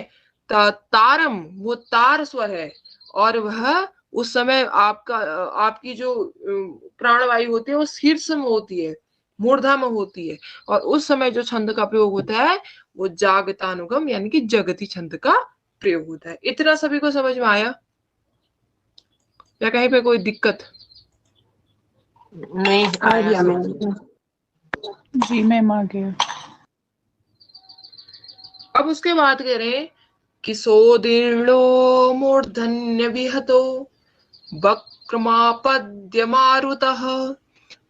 तारम, वो तार स्वर है, और वह उस समय आपका आपकी जो प्राणवायु होती है वो शीर्ष में होती है, मूर्धा में होती है, और उस समय जो छंद का प्रयोग होता है वो जागतानुगम यानी कि जगती छंद का प्रयोग होता है। इतना सभी को समझ में आया या कहीं पे कोई दिक्कत? नहीं आ आया गया समझ। मैम। जी मैम आ गया। अब उसके बाद कह रहे हैं कि सोदीर्णो मूर्धन्य विहतो वक्रमापद्य मारुतः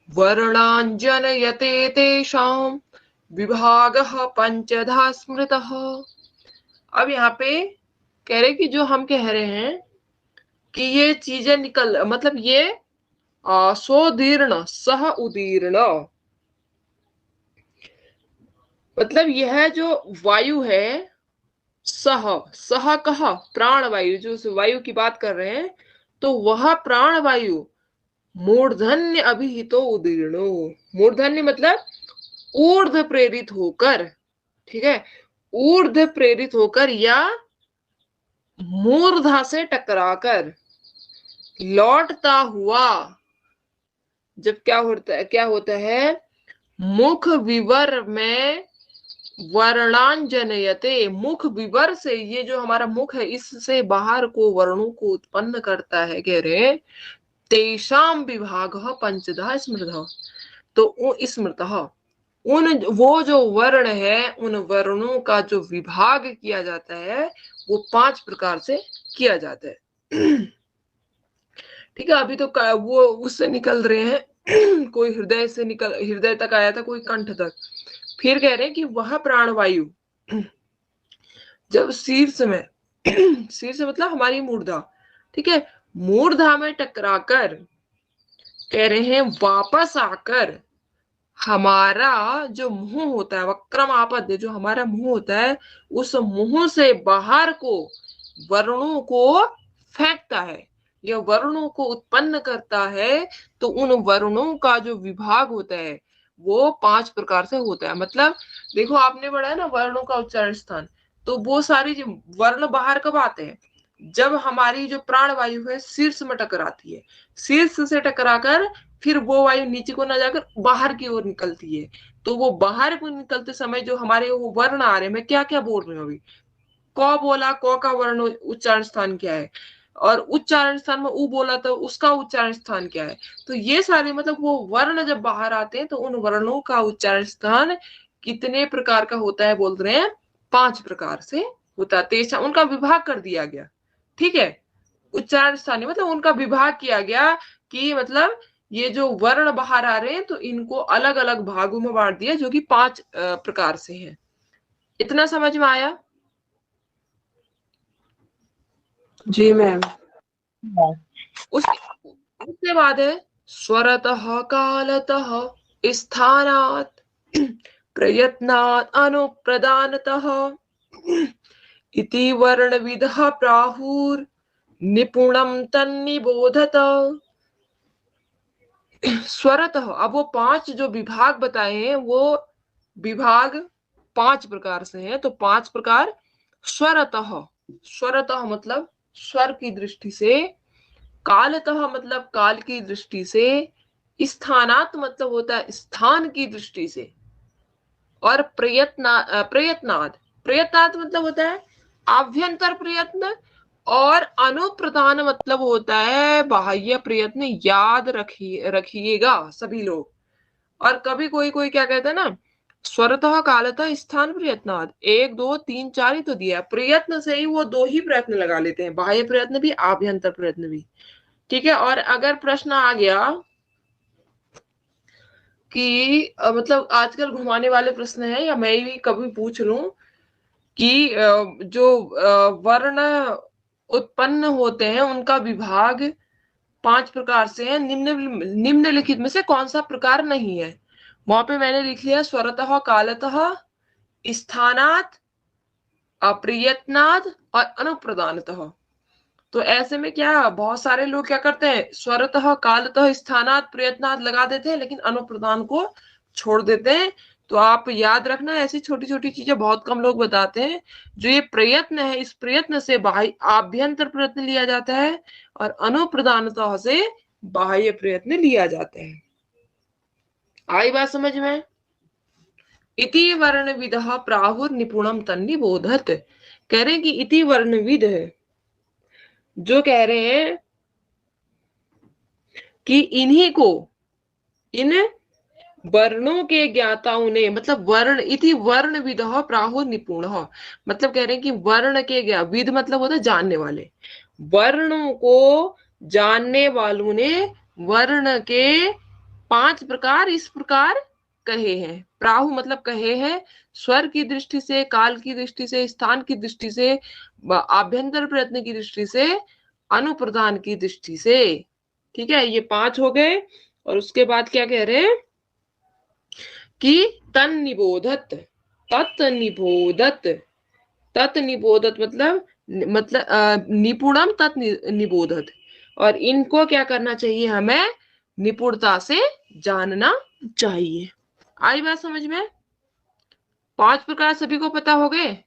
वर्णाञ्जनयते तेषां विभागः पंचधा स्मृतः। अब यहाँ पे कह रहे कि जो हम कह रहे हैं कि ये चीजें निकल, मतलब ये सोदीर्ण सह उदीर्ण, मतलब यह जो वायु है, सह सह कहा प्राण वायु, जो वायु की बात कर रहे हैं, तो वह प्राण वायु मूर्धन्य अभिहितो उदीर्णो, मूर्धन्य मतलब ऊर्ध्व प्रेरित होकर, ठीक है, ऊर्ध्व प्रेरित होकर या मूर्धा से टकराकर लौटता हुआ, जब क्या होता है, मुख विवर में वर्णांजनयते, मुख विवर से, ये जो हमारा मुख है इससे बाहर को वर्णों को उत्पन्न करता है, कह रहे तेषाम विभाग पंचधा स्मृत, तो स्मृत उन वो जो वर्ण है, उन वर्णों का जो विभाग किया जाता है वो 5 प्रकार से किया जाता है। ठीक है, अभी तो वो उससे निकल रहे हैं कोई हृदय से निकल, हृदय तक आया था, कोई कंठ तक। फिर कह रहे हैं कि वह प्राणवायु जब शीर्ष में शीर्ष मतलब हमारी मूर्धा, ठीक है, मूर्धा में टकराकर कह रहे हैं वापस आकर हमारा जो मुंह होता है, वक्रम आपद, जो हमारा मुंह होता है, उस मुंह से बाहर को वर्णों को फेंकता है, यह वर्णों को उत्पन्न करता है, तो उन वर्णों का जो विभाग होता है वो 5 प्रकार से होता है। मतलब देखो, आपने पढ़ा है ना वर्णों का उच्चारण स्थान, तो वो सारी जो वर्ण बाहर कब आते हैं, जब हमारी जो प्राण वायु है शीर्ष में टकराती है, शीर्ष से टकराकर फिर वो वायु नीचे को ना जाकर बाहर की ओर निकलती है। तो वो बाहर को निकलते समय जो हमारे वो वर्ण आ रहे हैं, मैं क्या क्या बोल रही हूँ अभी, क बोला, क का वर्ण उच्चारण स्थान क्या है, और उच्चारण स्थान में उ बोला तो उसका उच्चारण स्थान क्या है। तो ये सारे मतलब वो वर्ण जब बाहर आते हैं तो उन वर्णों का उच्चारण स्थान कितने प्रकार का होता है, बोल रहे हैं 5 प्रकार से होता है। तेजा उनका विभाग कर दिया गया, ठीक है। उच्चारण स्थान मतलब उनका विभाग किया गया कि मतलब ये जो वर्ण बाहर आ रहे हैं तो इनको अलग अलग भागों में बांट दिया, जो कि 5 प्रकार से हैं। इतना समझ में आया? जी मैम। उसके बाद है स्वरतः कालतः स्थानात् प्रयत्नात् अनुप्रदानतः इति वर्णविदः प्राहुर् निपुणं तन्निबोधत। स्वरतः, अब वो 5 जो विभाग बताए हैं वो विभाग 5 प्रकार से हैं। तो 5 प्रकार स्वरतः, स्वरतः मतलब स्वर की दृष्टि से, कालतः मतलब काल की दृष्टि से, स्थानात मतलब होता है स्थान की दृष्टि से, और प्रयत्नाद, प्रयत्नाद मतलब होता है आभ्यंतर प्रयत्न, और अनुप्रदान मतलब होता है बाह्य प्रयत्न। याद रखिएगा सभी लोग। और कभी कोई कोई क्या कहता है ना, स्वरतः कालतः स्थान प्रयत्नाद, 1 2 3 4 ही तो दिया, प्रयत्न से ही वो 2 ही प्रयत्न लगा लेते हैं, बाह्य प्रयत्न भी आभ्यंतर प्रयत्न भी, ठीक है। और अगर प्रश्न आ गया कि मतलब आजकल घुमाने वाले प्रश्न है, या मैं भी कभी पूछ लूं कि जो वर्ण उत्पन्न होते हैं उनका विभाग 5 प्रकार से है, निम्नलिखित में से कौन सा प्रकार नहीं है। वहां पे मैंने लिख लिया स्वरतः कालतः स्थानात् अप्रयत्नात् और अनुप्रदानतः। तो ऐसे में क्या बहुत सारे लोग क्या करते हैं, स्वरतः कालतः स्थानात् प्रयत्नात् लगा देते हैं, लेकिन अनुप्रदान को छोड़ देते हैं। तो आप याद रखना, ऐसी छोटी छोटी चीजें बहुत कम लोग बताते हैं। जो ये प्रयत्न है, इस प्रयत्न से बाह्य आभ्यंतर प्रयत्न लिया जाता है, और अनुप्रदानतः से बाह्य प्रयत्न लिया जाता है। आई बात समझ में? इति वर्णविदः प्राहुर निपुणम तन्निबोधत। कह रहे हैं कि इति वर्णविद है, जो कह रहे हैं कि इन्हीं को, इन वर्णों के ज्ञाताओं ने, मतलब वर्ण, इति वर्ण विदः प्राहुर निपुण, मतलब कह रहे हैं कि वर्ण के विद मतलब होता है जानने वाले, वर्णों को जानने वालों ने वर्ण के 5 प्रकार इस प्रकार कहे हैं। प्राहु मतलब कहे हैं, स्वर की दृष्टि से, काल की दृष्टि से, स्थान की दृष्टि से, आभ्यंतर प्रयत्न की दृष्टि से, अनुप्रदान की दृष्टि से, ठीक है। ये 5 हो गए। और उसके बाद क्या कह रहे हैं कि तन निबोधत, तत् निबोधत, तत् निबोधत मतलब निपुणम तत् निबोधत, और इनको क्या करना चाहिए, हमें निपुणता से जानना चाहिए। आई बात समझ में? 5 प्रकार सभी को पता हो गए,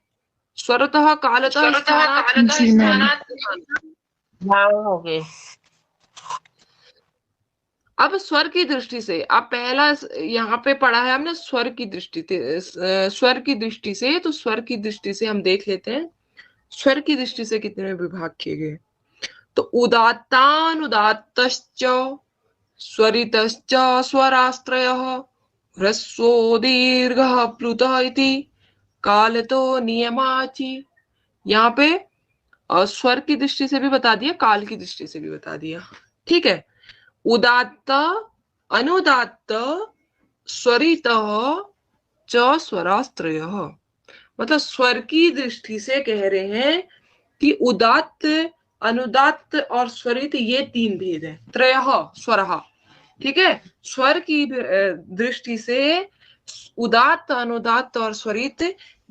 स्वरतः कालतः जी मैम। हाँ हो गए। अब स्वर की दृष्टि से, अब पहला यहाँ पे पढ़ा है हमने स्वर की दृष्टि से, स्वर की दृष्टि से, तो स्वर की दृष्टि से हम देख लेते हैं स्वर की दृष्टि से कितने विभाग किए गए। तो उदात्तानुदात्तश्च स्वरितश्च स्वराश्रयः ह्रस्वो दीर्घः प्लुतः इति कालतो नियमाचि। यहाँ पे स्वर की दृष्टि से भी बता दिया, काल की दृष्टि से भी बता दिया, ठीक है। उदात्त अनुदात्त स्वरितः च स्वराश्रयः, मतलब स्वर की दृष्टि से कह रहे हैं कि उदात्त, अनुदात्त और स्वरित ये 3 भेद है। त्रयः स्वरः, ठीक है। स्वर की दृष्टि से उदात्त, अनुदात्त और स्वरित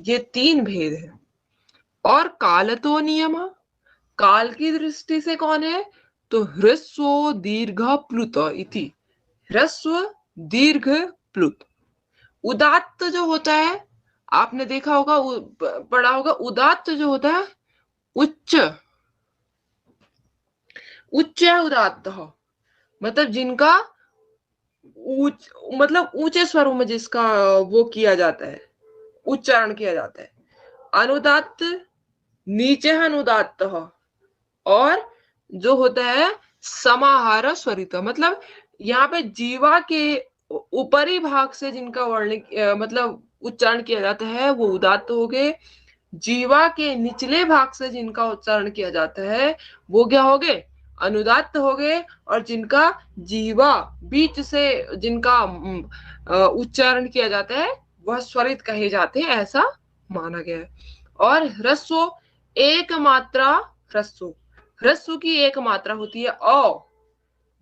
ये 3 भेद है। और कालतो नियम, काल की दृष्टि से कौन है, तो ह्रस्व दीर्घ प्लुत इति, ह्रस्व दीर्घ प्लुत। उदात्त जो होता है, आपने देखा होगा, पढ़ा होगा, उदात्त जो होता है उच्च, उच्च उदात्त, मतलब जिनका मतलब ऊंचे स्वरों में जिसका वो किया जाता है, उच्चारण किया जाता है। अनुदात्त नीचे अनुदात्त, और जो होता है समाहार स्वरित, मतलब यहाँ पे जीवा के ऊपरी भाग से जिनका वर्ण मतलब उच्चारण किया जाता है वो उदात्त हो गए। जीवा के निचले भाग से जिनका उच्चारण किया जाता है वो क्या हो गए, अनुदात्त हो गए। और जिनका जीवा बीच से जिनका उच्चारण किया जाता है वह स्वरित कहे जाते हैं, ऐसा माना गया है। और ह्रस्व एक मात्रा, ह्रस्व, ह्रस्व की एक मात्रा होती है अ,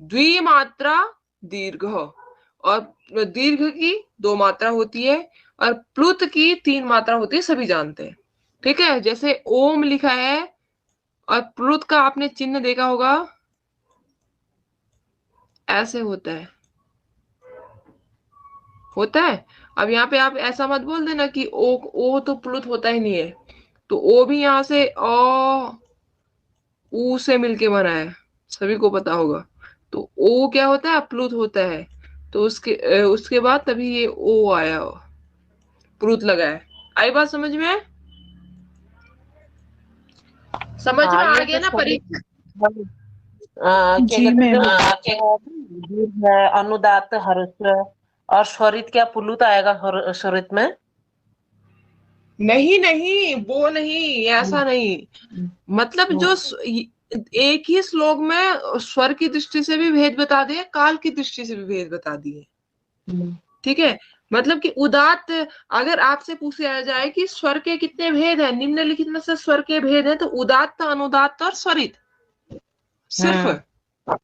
द्विमात्रा दीर्घ, और दीर्घ की दो मात्रा होती है, और प्लुत की तीन मात्रा होती है, सभी जानते हैं। ठीक है, जैसे ओम लिखा है और प्लुत का आपने चिन्ह देखा होगा, ऐसे होता है, होता है। अब यहाँ पे आप ऐसा मत बोल देना कि ओ तो प्लुत होता ही नहीं है, तो ओ भी यहाँ से अ ऊ से मिलके बना है, सभी को पता होगा। तो ओ क्या होता है, प्लुत होता है। तो उसके बाद तभी ये ओ आया, प्लुत लगा है। आई बात समझ में? समझ में हाँ, आ ये गया जो ना स्वरित, परीक्षा? क्या जी कहते हैं, मैम। दीर्घ है, अनुदात्त, ह्रस्व, और स्वरित क्या पुल्लुत आएगा स्वरित में? नहीं नहीं, वो नहीं, ऐसा नहीं। मतलब जो एक ही श्लोक में स्वर की दृष्टि से भी भेद बता दिए, काल की दृष्टि से भी भेद बता दिए। ठीक है, मतलब कि उदात्त, अगर आपसे पूछा जाए कि स्वर के कितने भेद हैं, निम्नलिखित में से स्वर के भेद हैं, तो उदात्त, अनुदात्त और स्वरित, सिर्फ।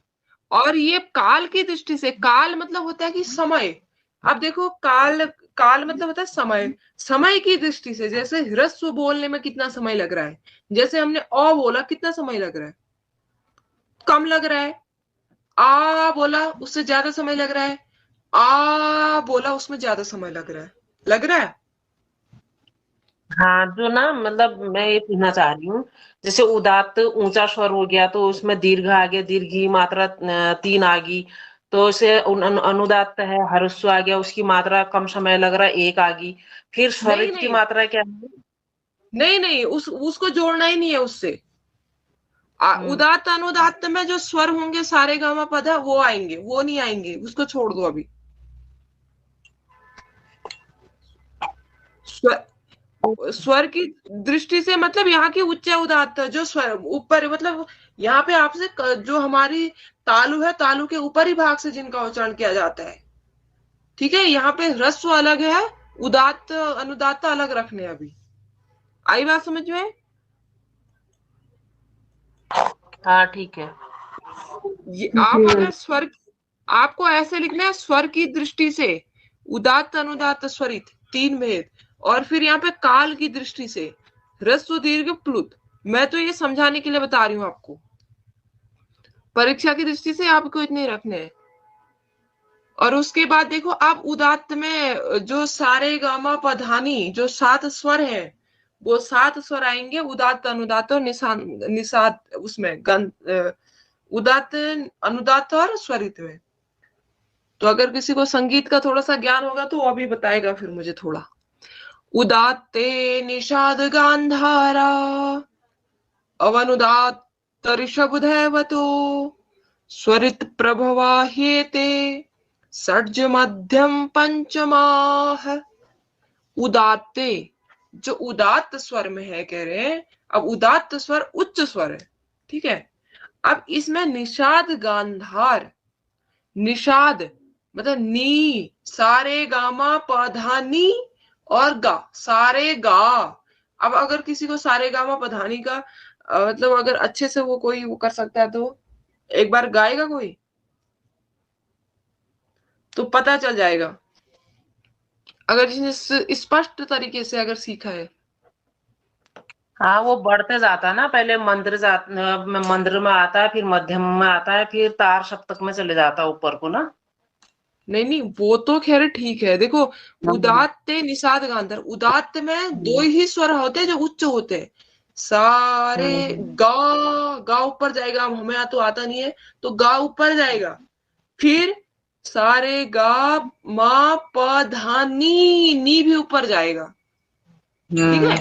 और ये काल की दृष्टि से, काल मतलब होता है कि समय। अब देखो, काल, काल मतलब होता है समय, समय की दृष्टि से, जैसे ह्रस्व बोलने में कितना समय लग रहा है, जैसे हमने अ बोला, कितना समय लग रहा है, कम लग रहा है। आ बोला, उससे ज्यादा समय लग रहा है। आ बोला, उसमें ज्यादा समय लग रहा है, लग रहा है। हाँ, जो ना, मतलब मैं ये पूछना चाह रही हूँ, जैसे उदात्त ऊंचा स्वर हो गया तो उसमें दीर्घ आ गया, दीर्घ की मात्रा 3 आ गई। तो उसे अनुदात्त है, ह्रस्व आ गया, उसकी मात्रा कम समय लग रहा है, 1 आ गई। फिर नहीं स्वरित की नहीं मात्रा क्या है? नहीं नहीं, उसको जोड़ना ही नहीं है उससे। हम्म। उदात्त अनुदात्त में जो स्वर होंगे सारे गामा पधा वो आएंगे, वो नहीं आएंगे, उसको छोड़ दो अभी। स्वर की दृष्टि से मतलब यहाँ की उच्च उदात्त जो स्वर ऊपर, मतलब यहाँ पे आपसे जो हमारी तालु है, तालु के ऊपरी भाग से जिनका उच्चारण किया जाता है। ठीक है, यहाँ पे ह्रस्व अलग है, उदात्त अनुदात्त अलग रखने हैं अभी। आई बात समझ में? हाँ, ठीक है। ये जी आप मैम। अगर स्वर, आपको ऐसे लिखना है, स्वर की दृष्टि से उदात्त अनुदात्त स्वरित तीन भेद, और फिर यहाँ पे काल की दृष्टि से ह्रस्व दीर्घ प्लुत। मैं तो ये समझाने के लिए बता रही हूँ आपको, परीक्षा की दृष्टि से आपको इतने रखने हैं। और उसके बाद देखो, आप उदात्त में जो सारे गामा पधानी जो 7 स्वर हैं, वो 7 स्वर आएंगे उदात्त अनुदात्त और निषाद उसमें उदात्त अनुदात्त और स्वरित में। तो अगर किसी को संगीत का थोड़ा सा ज्ञान होगा तो वो अभी बताएगा फिर मुझे थोड़ा। उदात्ते निषाद गांधारा, अवनुदात्त ऋषभ दैवतो, स्वरित प्रभवा हेते, षड्ज मध्यम पंचमाह। उदात्ते, जो उदात्त स्वर में है कह रहे हैं, अब उदात्त स्वर उच्च स्वर है। ठीक है, अब इसमें निषाद गांधार, निषाद मतलब नी, सारे गामा पधानी और गा, सारे गा। अब अगर किसी को सारे गामा पधानी का मतलब अगर अच्छे से वो कोई वो कर सकता है तो एक बार गाएगा कोई, तो पता चल जाएगा, अगर जिसने स्पष्ट तरीके से अगर सीखा है। हाँ, वो बढ़ते जाता है ना, पहले मंदिर में आता है, फिर मध्यम में आता है, फिर तार सप्तक में चले जाता है ऊपर को ना। नहीं नहीं, वो तो खैर ठीक है। देखो, हम्म, उदात्त निषाद गांधार, उदात्त में दो हम्म, ही स्वर होते हैं जो उच्च होते हैं। सारे हम्म, गा, गा ऊपर जाएगा, हमें यहाँ तो आता नहीं है, तो गा ऊपर जाएगा। फिर सारे गा मा प धा नी भी ऊपर जाएगा। ठीक है।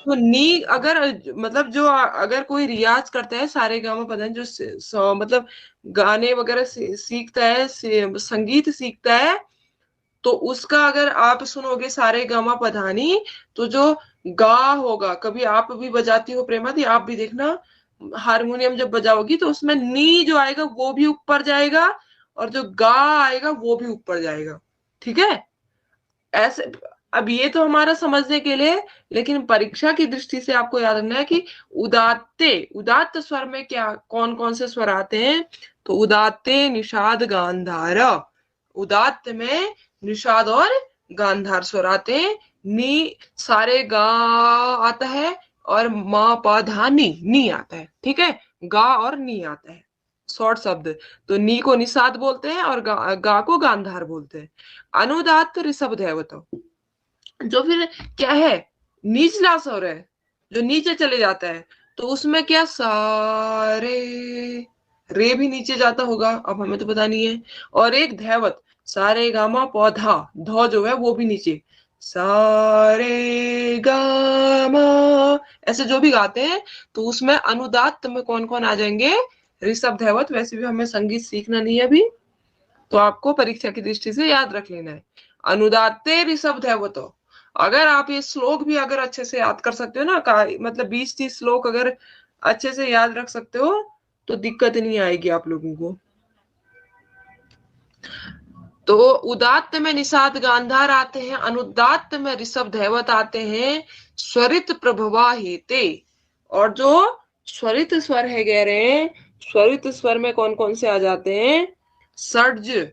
तो नी अगर, मतलब जो अगर कोई रियाज करता है सारे गामा पधन, जो मतलब गाने वगैरह सीखता है, संगीत सीखता है, तो उसका अगर आप सुनोगे सारे गामा पधानी, तो जो गा होगा, कभी आप भी बजाती हो प्रेमाती, आप भी देखना, हारमोनियम जब बजाओगी तो उसमें नी जो आएगा वो भी ऊपर जाएगा, और जो गा आएगा वो भी ऊपर जाएगा। ठीक है। ऐसे, अब ये तो हमारा समझने के लिए, लेकिन परीक्षा की दृष्टि से आपको याद रखना है कि उदात्त स्वर में क्या कौन कौन से स्वर आते हैं। तो उदात्ते निषाद गांधार, उदात्त में निषाद और गांधार स्वर आते हैं। नी सारे गा आता है, और मा पा धा नी आता है। ठीक है। गा और नी आता है, शॉर्ट शब्द। तो नी को निषाद बोलते हैं, और गा को गांधार बोलते हैं। अनुदात्त ऋषभ दैवत, जो फिर क्या है, निचला स्वर है, जो नीचे चले जाता है, तो उसमें क्या, सारे रे भी नीचे जाता होगा, अब हमें तो पता नहीं है। और एक धैवत, सारे गामा पौधा, धौ जो है वो भी नीचे, सारे गामा, ऐसे जो भी गाते हैं, तो उसमें अनुदात्त में कौन कौन आ जाएंगे, ऋषभ धैवत। वैसे भी हमें संगीत सीखना नहीं है अभी, तो आपको परीक्षा की दृष्टि से याद रख लेना है। अनुदात्ते ऋषभ दैवतो। अगर आप ये श्लोक भी अगर अच्छे से याद कर सकते हो ना, मतलब 20-30 श्लोक अगर अच्छे से याद रख सकते हो, तो दिक्कत नहीं आएगी आप लोगों को। तो उदात्त में निषाद गांधार आते हैं, अनुदात्त में ऋषभ दैवत आते हैं, स्वरित प्रभवा हेते। और जो स्वरित स्वर है कह रहे हैं, स्वरित स्वर में कौन कौन से आ जाते हैं, षड्ज,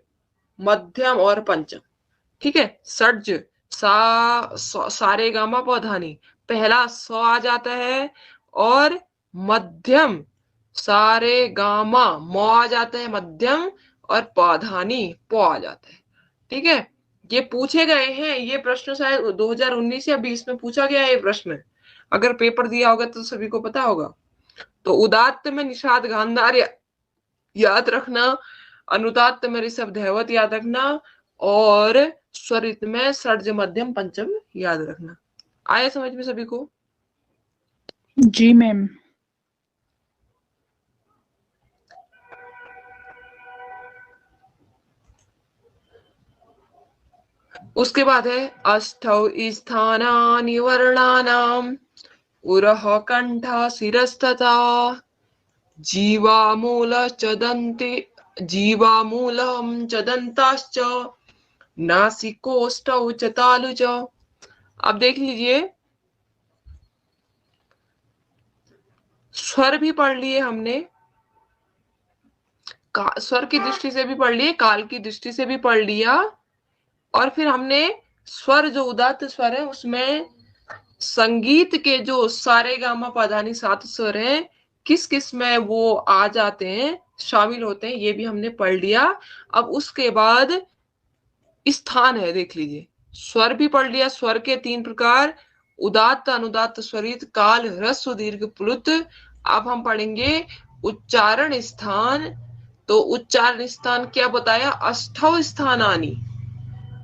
मध्यम और पंचम। ठीक है। षड्ज, सारे गामा पौधानी, पहला स आ जाता है, और मध्यम सारे गामा मो आ जाता है मध्यम, और पौधानी पो आ जाता है। ठीक है। ये पूछे गए हैं, ये प्रश्न शायद 2019 या 20 में पूछा गया है ये प्रश्न। अगर पेपर दिया होगा तो सभी को पता होगा। तो उदात्त में निषाद गांधार याद रखना, अनुदात्त में ऋषभ धैवत याद रखना, और स्वरित में षड्ज मध्यम पंचम याद रखना। आया समझ में सभी को? जी मैम। उसके बाद है अष्टौ स्थानानि वर्णानाम, उरः कंठः शिरस्तथा, जीवामूल चदन्ति, जीवामूलम चदन्ताश्च, नासिकोष्टौ च तालु च। अब देख लीजिए, स्वर भी पढ़ लिए हमने, स्वर की दृष्टि से भी पढ़ लिए, काल की दृष्टि से भी पढ़ लिया, और फिर हमने स्वर जो उदात्त स्वर है उसमें संगीत के जो सारे गामा पधानी 7 स्वर हैं, किस किस में वो आ जाते हैं, शामिल होते हैं, ये भी हमने पढ़ लिया। अब उसके बाद स्थान है, देख लीजिए, स्वर भी पढ़ लिया, स्वर के 3 प्रकार, उदात्त अनुदात्त स्वरित काल ह्रस्व दीर्घ प्लुत। अब हम पढ़ेंगे उच्चारण स्थान। तो उच्चारण स्थान क्या बताया, अष्टौ स्थानानि,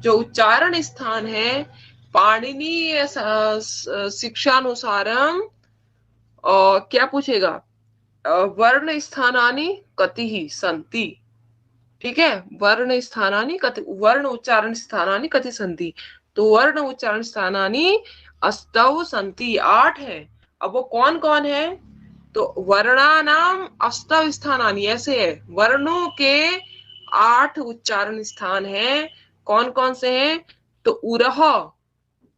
जो उच्चारण स्थान है पाणिनीय शिक्षानुसारम, क्या पूछेगा, वर्ण स्थानानि कति ही संति। ठीक है। वर्ण स्थानानि कति, वर्ण उच्चारण स्थानानि कति संति। तो वर्ण उच्चारण स्थानानि अष्टौ संति, 8 है। अब वो कौन कौन है, तो वर्णानाम अष्टौ स्थानानि, ऐसे है, वर्णों के 8 उच्चारण स्थान है। कौन कौन से हैं, तो उरह,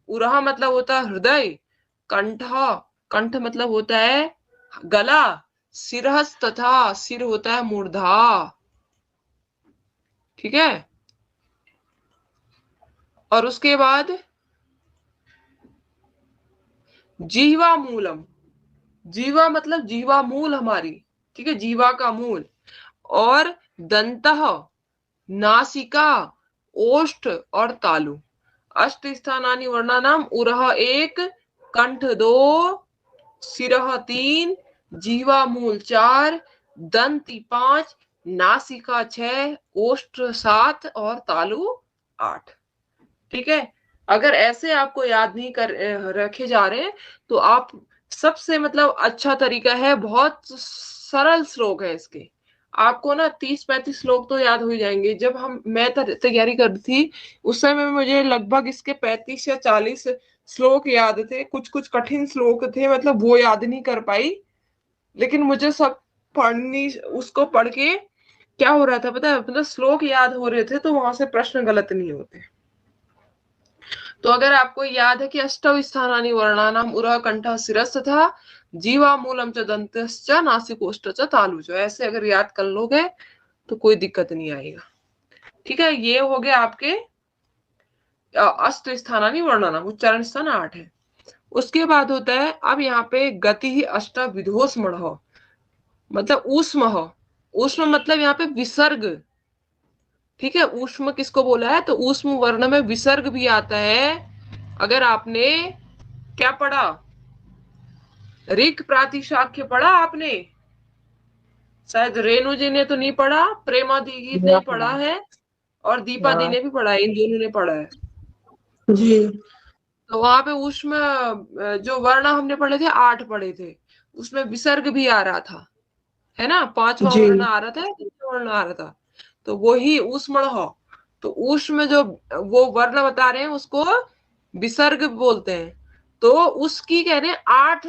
उरह मतलब होता है हृदय, कंठ, कंठ मतलब होता है गला, सिरहस तथा, सिर होता है मूर्धा। ठीक है। और उसके बाद जीवा मूलम, जीवा मतलब जीवा मूल हमारी, ठीक है, जीवा का मूल। और दंतः नासिका, ओष्ठ और तालु। अष्ट स्थानानि वर्णानाम उरः 1, कंठ 2, सिरः 3, जीवा मूल 4, दंती 5, नासिका 6, ओष्ठ 7 और तालु 8। ठीक है, अगर ऐसे आपको याद नहीं कर रखे जा रहे तो आप सबसे मतलब अच्छा तरीका है, बहुत सरल श्लोक है इसके, आपको ना 30-35 श्लोक तो याद हो जाएंगे। जब मैं तैयारी कर रही थी उस समय में मुझे लगभग इसके 35 या 40 श्लोक याद थे। कुछ कुछ कठिन श्लोक थे, मतलब वो याद नहीं कर पाई, लेकिन मुझे सब पढ़नी, उसको पढ़ के क्या हो रहा था पता है, मतलब श्लोक याद हो रहे थे तो वहां से प्रश्न गलत नहीं होते। तो अगर आपको याद है कि अष्टौ स्थानानि वर्णानाम उरः कंठः शिरस् तथा जीवा मूलम च दंतश्च नासिकोष्ठ च तालु च, ऐसे अगर याद कर लोगे तो कोई दिक्कत नहीं आएगा। ठीक है, ये हो गया आपके अष्ट स्थानानि वर्णानाम, उच्चारण स्थान 8 है। उसके बाद होता है अब यहाँ पे गति ही अष्ट विधोष्मण, मतलब ऊष्म, ऊष्म मतलब यहाँ पे विसर्ग। ठीक है, ऊष्म किसको बोला है, तो ऊष्म वर्ण में विसर्ग भी आता है। अगर आपने क्या पढ़ा, ऋक प्रातिशाख्य पढ़ा आपने, शायद रेणु जी ने तो नहीं पढ़ा, प्रेमा दी ने पढ़ा है और दीपा दी ने भी पढ़ा है, इन दोनों ने पढ़ा है जी। तो वहां पे उसमें जो वर्ण हमने पढ़े थे 8 पढ़े थे, उसमें विसर्ग भी आ रहा था, है ना, 5वां जी। वर्ण आ रहा था, 6वां वर्ण आ रहा था, तो वही ऊष्मण हो। तो ऊष्म जो वो वर्ण बता रहे हैं उसको विसर्ग बोलते हैं। तो उसकी कह रहे हैं 8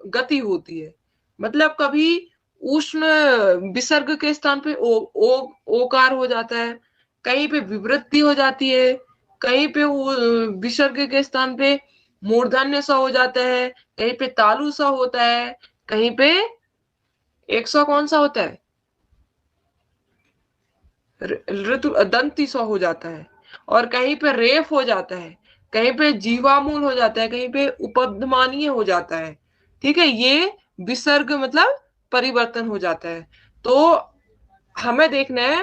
गति होती है, मतलब कभी उष्ण विसर्ग के स्थान पे ओकार हो जाता है, कहीं पे विवृत्ति हो जाती है, कहीं पे विसर्ग के स्थान पे मूर्धन्य सा हो जाता है, कहीं पे तालु सा होता है, कहीं पे 100 कौन सा होता है, ऋतु दंती सा हो जाता है, और कहीं पे रेफ हो जाता है, कहीं पे जीवामूल हो जाता है, कहीं पे उपधमानीय हो जाता है। ठीक है, ये विसर्ग मतलब परिवर्तन हो जाता है। तो हमें देखना है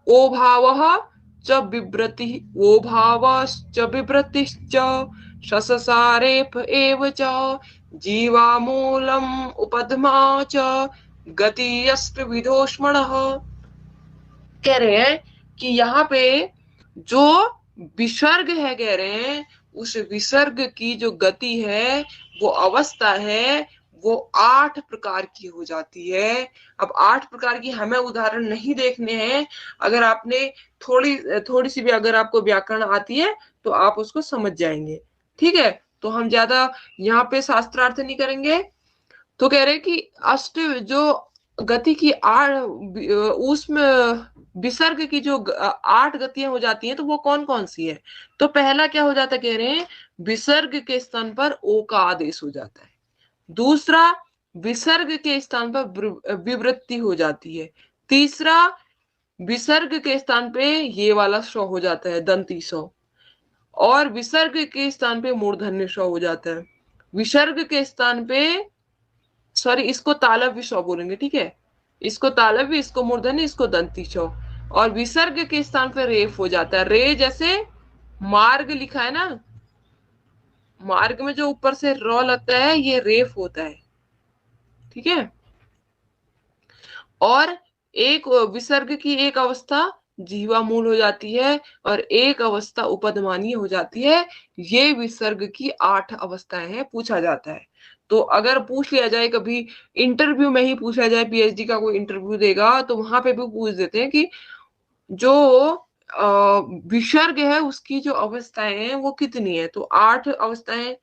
ओ भाव च बिभ्रति, ओ भावश्च बिभ्रतिश्च शससारेफ एव च जीवामूलम उपधमा च गतियस्त विधोष्मणः। कह रहे हैं कि यहाँ पे जो विसर्ग है, कह रहे हैं उस विसर्ग की जो गति है, वो अवस्था है, वो 8 प्रकार की हो जाती है। अब 8 प्रकार की हमें उदाहरण नहीं देखने हैं, अगर आपने थोड़ी थोड़ी सी भी अगर आपको व्याकरण आती है तो आप उसको समझ जाएंगे। ठीक है, तो हम ज्यादा यहाँ पे शास्त्रार्थ नहीं करेंगे। तो कह रहे कि अष्ट जो गति की उसमें विसर्ग की जो 8 गतियां हो जाती हैं, तो वो कौन कौन सी है। तो पहला क्या हो जाता है, कह रहे हैं विसर्ग के स्थान पर ओ का आदेश हो जाता है। दूसरा, विसर्ग के स्थान पर विवृत्ति हो जाती है। तीसरा, विसर्ग के स्थान पे ये वाला शौ हो जाता है, दंती शौ। और विसर्ग के स्थान पे मूर्धन्य शौ हो जाता है। विसर्ग के स्थान पे, सॉरी, इसको तालव्य शौ बोलेंगे, ठीक है, इसको तालव्य, इसको मूर्धन्य, इसको दंती शौ। और विसर्ग के स्थान पर रेफ हो जाता है। रे जैसे मार्ग लिखा है ना, मार्ग में जो ऊपर से र लगता है ये रेफ होता है। ठीक है, और एक विसर्ग की एक अवस्था जीवा मूल हो जाती है और एक अवस्था उपधमानीय हो जाती है। ये विसर्ग की 8 अवस्थाएं हैं, पूछा जाता है। तो अगर पूछ लिया जाए कभी इंटरव्यू में ही पूछा जाए, पीएचडी का कोई इंटरव्यू देगा तो वहां पे भी पूछ देते हैं कि जो विसर्ग है उसकी जो अवस्थाएं हैं वो कितनी है, तो 8 अवस्थाएं।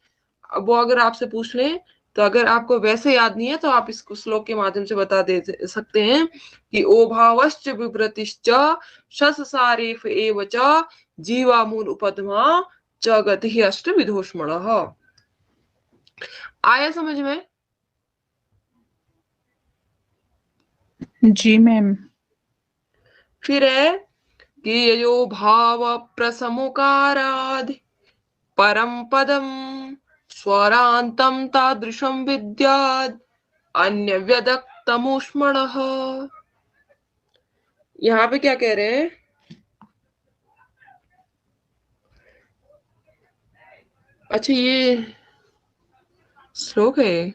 वो अगर आपसे पूछ लें तो अगर आपको वैसे याद नहीं है तो आप इसको श्लोक के माध्यम से बता दे सकते हैं कि ओ भावश्च विप्रतिश्च शससारेफ एव च जीवामूल उपधमा च गति अष्ट विधोष्मणः। आया समझ में? जी मैम। फिर है कि ये जो भाव प्रसमुकाराद परम पदम स्वरांतम तादृशम विद्याद अन्य व्यदक्तमूष्मणः। यहाँ पे क्या कह रहे हैं? अच्छा ये श्लोक है,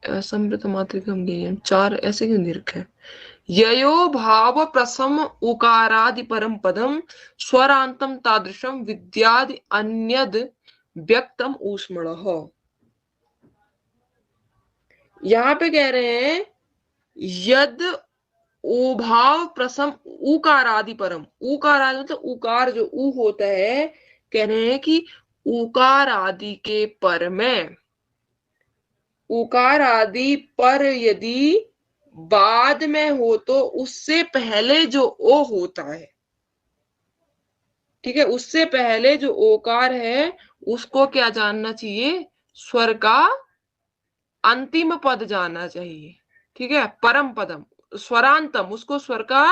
असमृत मातृकम गेयम, चार ऐसे क्यों दे रखा है? ययो भाव प्रसम उकारादि परम पदम स्वरांतम तादृशम विद्यादि अन्यद व्यक्तम ऊष्मणः। यहाँ पे कह रहे हैं यद उभाव प्रसम उकारादि परम, उकारादि मतलब उकार जो उ होता है, कह रहे हैं कि उकार आदि के पर में, उकार आदि पर यदि बाद में हो तो उससे पहले जो ओ होता है, ठीक है, उससे पहले जो ओकार है उसको क्या जानना चाहिए? स्वर का अंतिम पद जानना चाहिए। ठीक है, परम पदम स्वरांतम, उसको स्वर का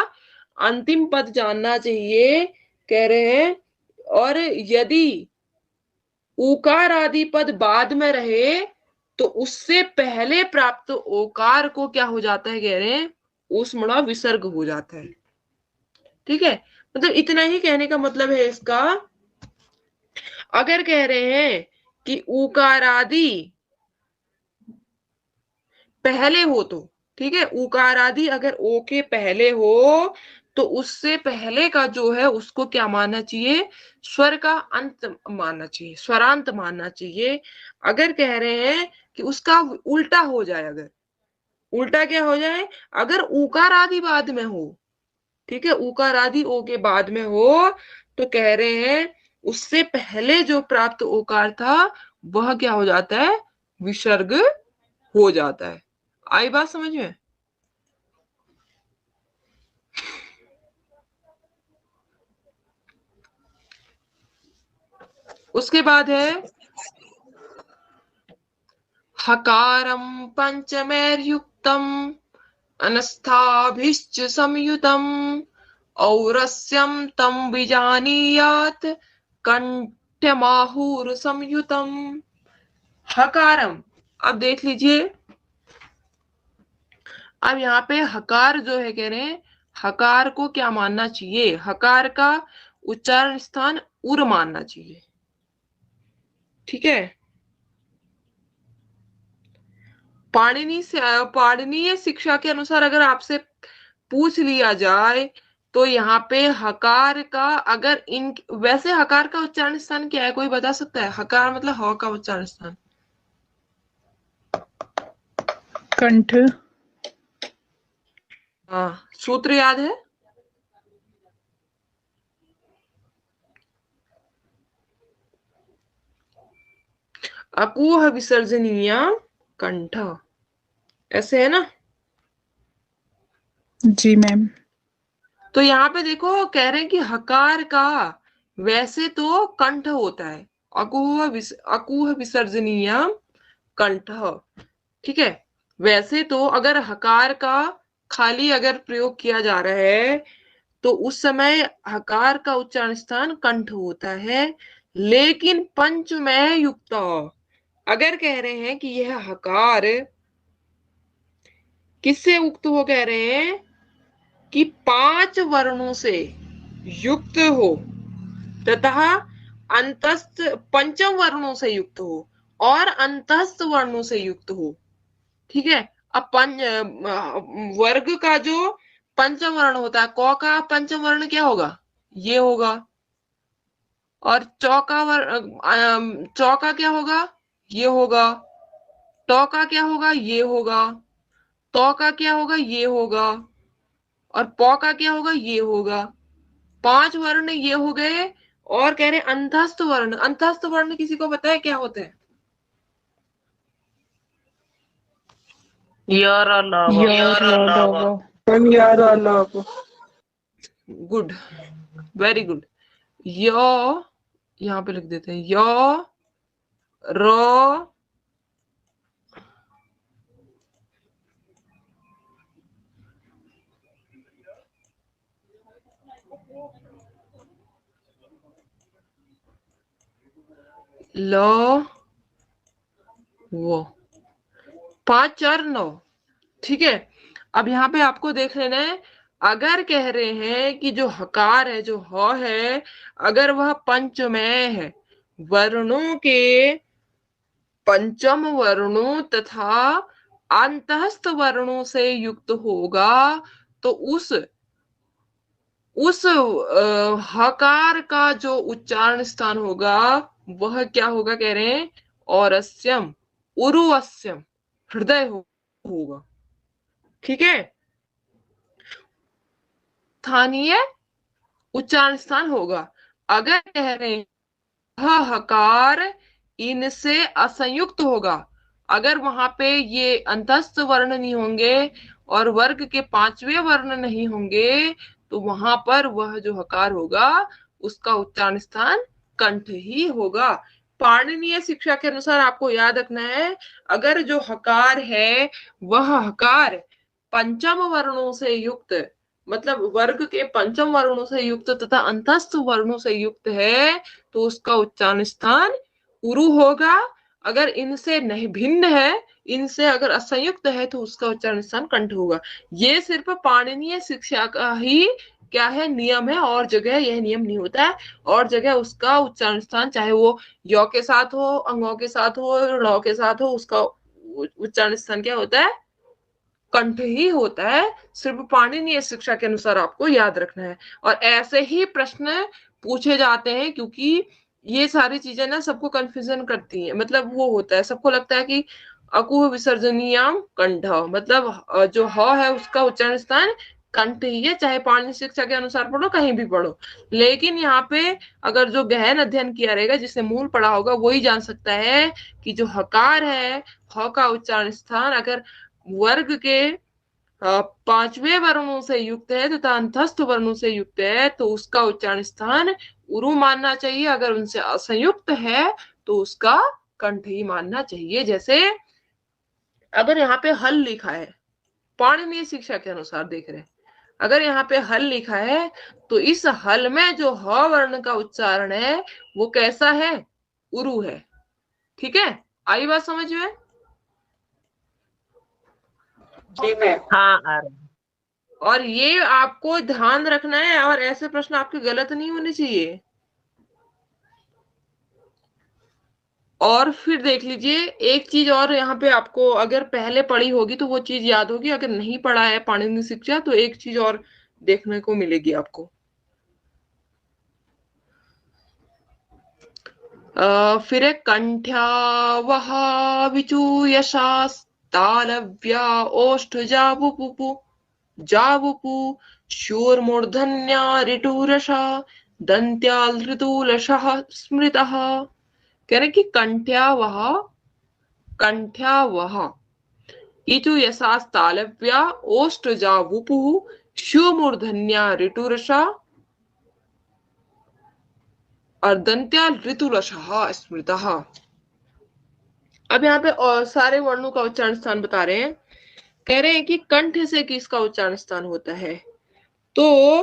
अंतिम पद जानना चाहिए, कह रहे हैं। और यदि उकार आदि पद बाद में रहे तो उससे पहले प्राप्त ओकार को क्या हो जाता है, कह रहे हैं ऊष्मणा विसर्ग हो जाता है। ठीक है, मतलब इतना ही कहने का मतलब है इसका। अगर कह रहे हैं कि उकार आदि पहले हो तो, ठीक है, उकार आदि अगर ओ के पहले हो तो उससे पहले का जो है उसको क्या मानना चाहिए? स्वर का अंत मानना चाहिए, स्वरांत मानना चाहिए। अगर कह रहे हैं कि उसका उल्टा हो जाए, अगर उल्टा क्या हो जाए, अगर उकार आदि बाद में हो, ठीक है, उकार आदि ओ के बाद में हो, तो कह रहे हैं उससे पहले जो प्राप्त ओकार था वह क्या हो जाता है? विसर्ग हो जाता है। आई बात समझ में? उसके बाद है हकारम पंचमैर्युक्तम अनस्थाभिश्च संयुतम औरस्यम तम विजानीयात कंठ्यमाहुर संयुतम। हकारम, अब देख लीजिए, अब यहाँ पे हकार जो है, कह रहे हैं हकार को क्या मानना चाहिए? हकार का उच्चारण स्थान उर मानना चाहिए। ठीक है, पाणिनीय शिक्षा के अनुसार अगर आपसे पूछ लिया जाए तो यहाँ पे हकार का, अगर इन वैसे हकार का उच्चारण स्थान क्या है, कोई बता सकता है? हकार मतलब ह का उच्चारण स्थान। कंठ। हाँ, सूत्र याद है? अकूह विसर्जनीय कंठ, ऐसे है ना? जी मैम। तो यहाँ पे देखो कह रहे हैं कि हकार का वैसे तो कंठ होता है, अकूह विसर्जनीय कंठ। ठीक है, वैसे तो अगर हकार का खाली अगर प्रयोग किया जा रहा है तो उस समय हकार का उच्चारण स्थान कंठ होता है। लेकिन पंचमय युक्त, अगर कह रहे हैं कि यह हकार किससे उक्त हो, कह रहे हैं कि 5 वर्णों से युक्त हो तथा अंतस्थ पंचम वर्णों से युक्त हो और अंतस्थ वर्णों से युक्त हो। ठीक है, अब वर्ग का जो पंचम वर्ण होता है, क का पंचम वर्ण क्या होगा? ये होगा। और चौ का क्या होगा? ये होगा। टौ का क्या होगा? ये होगा। तौ का क्या होगा? ये होगा। और पौ का क्या होगा? ये होगा। 5 वर्ण ये हो गए। और कह रहे अंतस्थ वर्ण, अंतस्थ वर्ण किसी को पता है क्या होते हैं? य र ल व। मैम याद और लोग। Good, very good. यो, यहाँ पे लिख देते हैं यो, रो, ल वो 5 4 9। ठीक है, अब यहाँ पे आपको देख लेना है, अगर कह रहे हैं कि जो हकार है, जो ह है, अगर वह पंचमय है, वर्णों के पंचम वर्णों तथा अंतस्थ वर्णों से युक्त होगा, तो उस हकार का जो उच्चारण स्थान होगा वह क्या होगा, कह रहे हैं औरस्यम, उरुवस्यम, हृदय होगा। ठीक है, स्थानीय उच्चारण स्थान होगा। अगर कह रहे हैं वह हकार इनसे असंयुक्त होगा, अगर वहां पे ये अंतस्थ वर्ण नहीं होंगे और वर्ग के 5वें वर्ण नहीं होंगे, तो वहां पर वह जो हकार होगा उसका उच्चारण स्थान कंठ ही होगा। पाणिनीय शिक्षा के अनुसार आपको याद रखना है, अगर जो हकार है वह हकार पंचम वर्णों से युक्त, मतलब वर्ग के पंचम वर्णों से युक्त तथा अंतस्थ वर्णों से युक्त है, तो उसका उच्चारण स्थान उरु होगा। अगर इनसे नहीं भिन्न है, इनसे अगर असंयुक्त है, तो उसका उच्चारण स्थान कंठ होगा। ये सिर्फ पाणिनीय शिक्षा का ही क्या है, नियम है, और जगह यह नियम नहीं होता है। और जगह उसका उच्चारण स्थान चाहे वो य के साथ हो, अंगों के साथ हो, ण के साथ हो, उसका उच्चारण स्थान क्या होता है, कंठ ही होता है। सिर्फ पाणिनीय शिक्षा के अनुसार आपको याद रखना है। और ऐसे ही प्रश्न पूछे जाते हैं, क्योंकि ये सारी चीजें ना सबको कंफ्यूजन करती हैं। मतलब वो होता है, सबको लगता है कि अकुह विसर्जनीयाम कंठ, मतलब जो ह है उसका उच्चारण स्थान कंठ ही है, चाहे पाणिनीय शिक्षा के अनुसार पढ़ो, कहीं भी पढ़ो। लेकिन यहाँ पे अगर जो गहन अध्ययन किया रहेगा, जिसने मूल पढ़ा होगा, वही जान सकता है कि जो हकार है, ह का उच्चारण स्थान अगर वर्ग के 5वें वर्णों से युक्त है तथा अंतस्थ वर्णों से युक्त है, तो उसका उच्चारण स्थान उरु मानना चाहिए। अगर उनसे असंयुक्त है, तो उसका कंठ ही मानना चाहिए। जैसे अगर यहाँ पे हल लिखा है, पाणिनीय शिक्षा के अनुसार देख रहे हैं, अगर यहाँ पे हल लिखा है, तो इस हल में जो ह वर्ण का उच्चारण है वो कैसा है, उरु है। ठीक है, आई बात समझ में? जी मैम। हाँ आ रहा है। और ये आपको ध्यान रखना है, और ऐसे प्रश्न आपके गलत नहीं होने चाहिए। और फिर देख लीजिए, एक चीज और यहाँ पे आपको अगर पहले पढ़ी होगी तो वो चीज याद होगी, अगर नहीं पढ़ा है पाणिनीय शिक्षा, तो एक चीज और देखने को मिलेगी आपको। फिर है कंठ्यावह विचूयशास्तालव्या ओष्ठ जावुपुपु जावुपु शूरमूर्धन्या ऋटुरशा दन्त्याल ऋतुलशः स्मृतः। कह रहे कि कंठ्यावह इचु यशास्तालव्या ओष्ठ जावुपुः शूमूर्धन्या ऋटुरशा और दंत्या ऋतुलशः स्मृतः। अब यहाँ पे और सारे वर्णों का उच्चारण स्थान बता रहे हैं। कह रहे हैं कि कंठ से किसका उच्चारण स्थान होता है, तो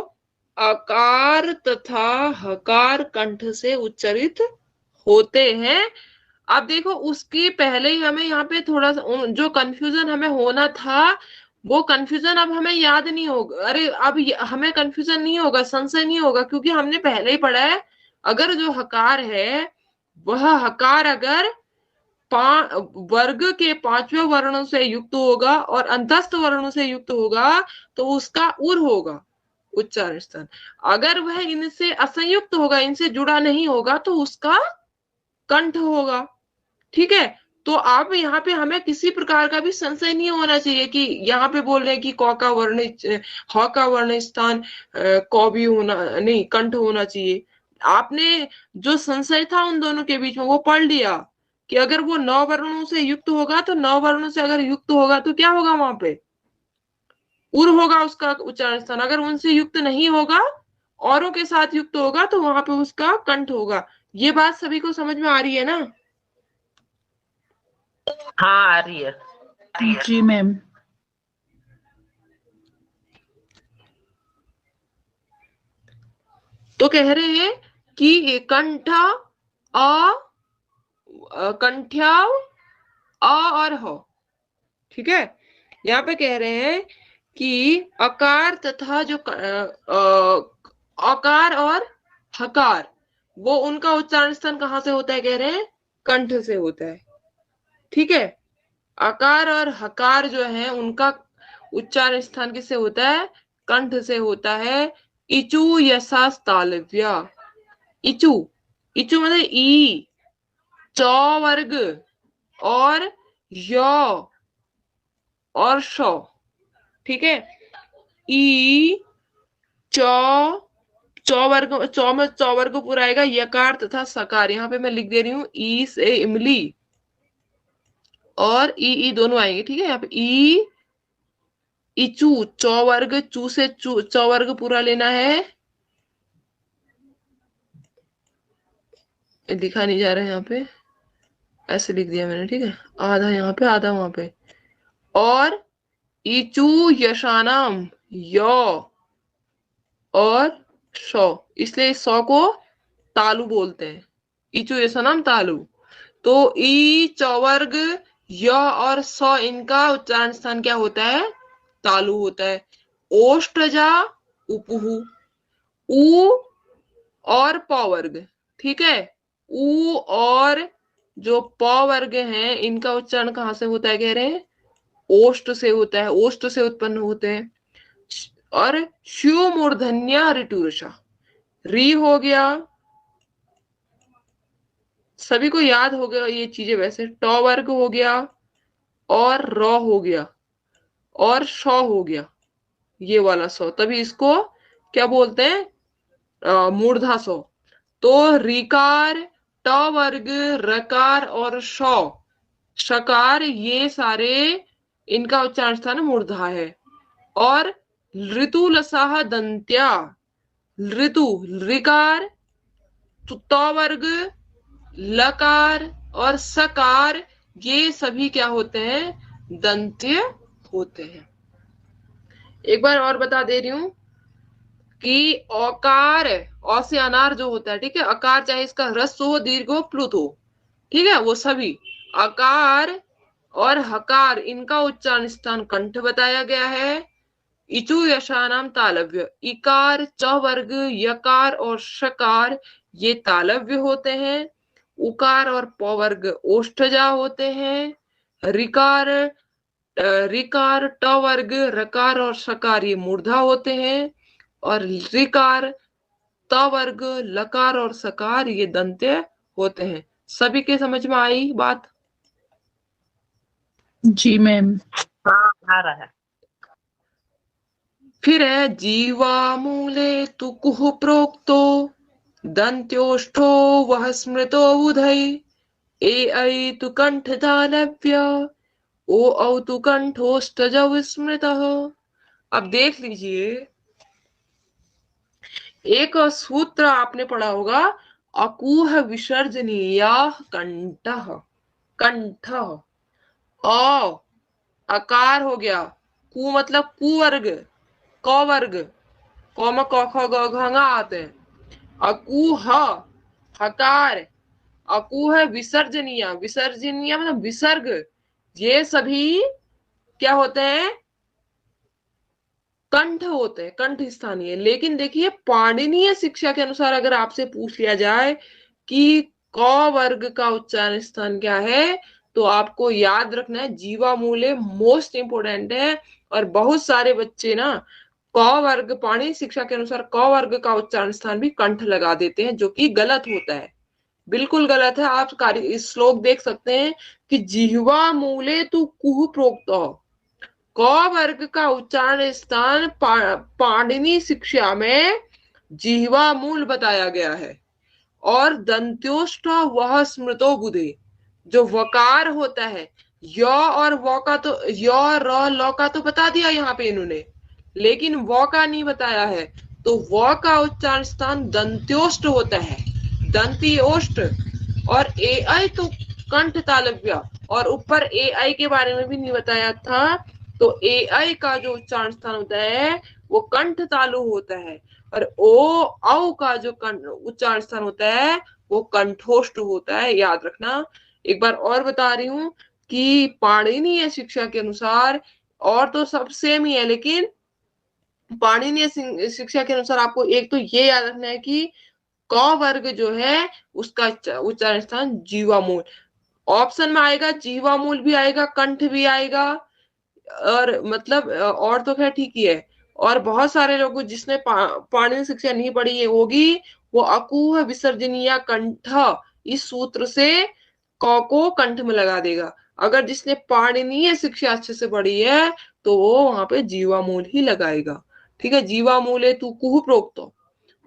अकार तथा हकार कंठ से उच्चारित होते हैं। अब देखो, उसकी पहले ही हमें यहाँ पे थोड़ा सा जो कंफ्यूजन हमें होना था, वो कंफ्यूजन अब हमें याद नहीं होगा। अरे अब हमें कंफ्यूजन नहीं होगा, संशय नहीं होगा, क्योंकि हमने पहले ही पढ़ा है। अगर जो हकार है, वह हकार अगर वर्ग के 5वें वर्णों से युक्त होगा और अंतस्थ वर्णों से युक्त होगा, तो उसका उर होगा उच्चारण स्थान। अगर वह इनसे असंयुक्त होगा, इनसे जुड़ा नहीं होगा, तो उसका कंठ होगा। ठीक है, तो आप यहाँ पे हमें किसी प्रकार का भी संशय नहीं होना चाहिए कि यहाँ पे बोल रहे हैं कि क का वर्ण ह का वर्ण स्थान क भी होना नहीं, कंठ होना चाहिए। आपने जो संशय था उन दोनों के बीच में, वो पढ़ लिया कि अगर वो 9 वर्णों से युक्त होगा, तो 9 वर्णों से अगर युक्त होगा तो क्या होगा, वहां पे उर होगा उसका उच्चारण स्थान। अगर उनसे युक्त नहीं होगा, औरों के साथ युक्त होगा, तो वहां पे उसका कंठ होगा। ये बात सभी को समझ में आ रही है ना? हाँ आ रही है। जी मैम। तो कह रहे हैं कि कंठ कंठ्याव अ और हो। ठीक है, यहाँ पे कह रहे हैं कि अकार तथा जो अकार और हकार, वो उनका उच्चारण स्थान कहाँ से होता है, कह रहे हैं कंठ से होता है। ठीक है, अकार और हकार जो है उनका उच्चारण स्थान किससे होता है, कंठ से होता है। इचु यशास तालव्य, इचु, इचु मतलब ई, चौ वर्ग और य और शो। ठीक है, ई चौ, चौवर्ग, चौ में चौवर्ग पूरा आएगा, यकार तथा सकार। यहाँ पे मैं लिख दे रही हूँ ई से इमली और ई दोनों आएंगे। ठीक है, यहाँ पे ई इचू, चौवर्ग, चू से चौवर्ग पूरा लेना है, लिखा नहीं जा रहा है यहाँ पे, ऐसे लिख दिया मैंने। ठीक है, आधा यहाँ पे आधा वहां पे। और इचू यशानाम, यो और शो, इसलिए इस सौ को तालु बोलते हैं, इचु यशानाम तालु। तो ई चौवर्ग य और स, इनका उच्चारण स्थान क्या होता है, तालु होता है। ओष्ठजा उपुहु, उ और प वर्ग। ठीक है, उ और जो प वर्ग हैं इनका उच्चारण कहाँ से होता है, कह रहे हैं ओष्ठ से होता है, ओष्ठ से उत्पन्न होते हैं। और श्यू मूर्धन्या ऋटुरषा, री हो गया, सभी को याद हो गया ये चीजें वैसे। ट वर्ग हो गया और र हो गया और श हो गया, ये वाला सौ, तभी इसको क्या बोलते हैं, मूर्धा सौ। तो ऋकार, ट वर्ग, रकार और श, शकार, ये सारे इनका उच्चारण स्थान मूर्धा है। और ऋतु लसाह दंत्या, ऋतु, ऋकार, त वर्ग, लकार और सकार, ये सभी क्या होते हैं, दंत्य होते हैं। एक बार और बता दे रही हूं कि औकार, औ से अनार जो होता है, ठीक है, अकार चाहे इसका ह्रस्व हो, दीर्घ हो, प्लुत हो, ठीक है, वो सभी अकार और हकार, इनका उच्चारण स्थान कंठ बताया गया है। इचु यशानाम तालव्य, इकार, च वर्ग, यकार और शकार, ये तालव्य होते हैं। उकार और प वर्ग ओष्ठजा होते हैं। ऋकार, ऋकार, ट वर्ग, रकार और शकार, ये मूर्धा होते हैं। और ऋकार, त वर्ग, लकार और सकार, ये दंत्य होते हैं। सभी के समझ में आई बात? जी मैम। हाँ, आ रहा है। फिर है जीवा मूले तु कुहु प्रोक्तो दंत्योष्ठो वह स्मृतो बुधै ए ऐ तु कंठ दालव्य ओ औ तु कंठोष्ठजौ स्मृतः। अब देख लीजिए, एक सूत्र आपने पढ़ा होगा, अकूह विसर्जनीया कंठः, कंठ, अ अकार हो गया, कु मतलब कुवर्ग, क वर्ग, क में क ख ग घ ङ आते हैं। अकूह हकार, अकूह विसर्जनीय, विसर्जनीय मतलब विसर्ग, ये सभी क्या होते हैं, कंठ होते हैं, कंठ स्थानीय। लेकिन देखिए पाणिनीय शिक्षा के अनुसार अगर आपसे पूछ लिया जाए कि क वर्ग का उच्चारण स्थान क्या है, तो आपको याद रखना है जीवा मूले मोस्ट इंपोर्टेंट है। और बहुत सारे बच्चे ना क वर्ग, पाणिनीय शिक्षा के अनुसार क वर्ग का उच्चारण स्थान भी कंठ लगा देते हैं, जो कि गलत होता है, बिल्कुल गलत है। आप कार्य इस श्लोक देख सकते हैं कि जिह्वा मूले तु कुहु प्रोक्त, क वर्ग का उच्चारण स्थान पाणिनी शिक्षा में जिह्वा मूल बताया गया है। और दंत्योष्ठ वह स्मृतो बुधे, जो वकार होता है, य और व का तो, य र ल का तो बता दिया यहाँ पे इन्होंने, लेकिन व का नहीं बताया है। तो व का उच्चारण स्थान दंत्योष्ठ होता है, दंती ओष्ठ। और ए आई तो कंठ तालव्य, और ऊपर ए आई के बारे में भी नहीं बताया था। तो ए आई का जो उच्चारण स्थान होता है वो कंठ तालु होता है। और ओ औ का जो उच्चारण स्थान होता है वो कंठोष्ठ होता है, याद रखना। एक बार और बता रही हूँ कि पाणिनीय शिक्षा के अनुसार, और तो सब सेम ही है, लेकिन पाणिनीय शिक्षा के अनुसार आपको एक तो ये याद रखना है कि क वर्ग जो है उसका उच्चारण स्थान जीवामूल। ऑप्शन में आएगा जीवामूल भी आएगा, कंठ भी आएगा, और मतलब और तो खैर ठीक ही है। और बहुत सारे लोग जिसने पाणिनि शिक्षा नहीं पढ़ी है होगी, वो अकुह विसर्जनीय कंठ इस सूत्र से क को कंठ में लगा देगा। अगर जिसने पाणिनीय शिक्षा अच्छे से पढ़ी है तो वो वहां पे जीवामूल ही लगाएगा। ठीक है, जीवामूले तू कुह प्रोक्तो,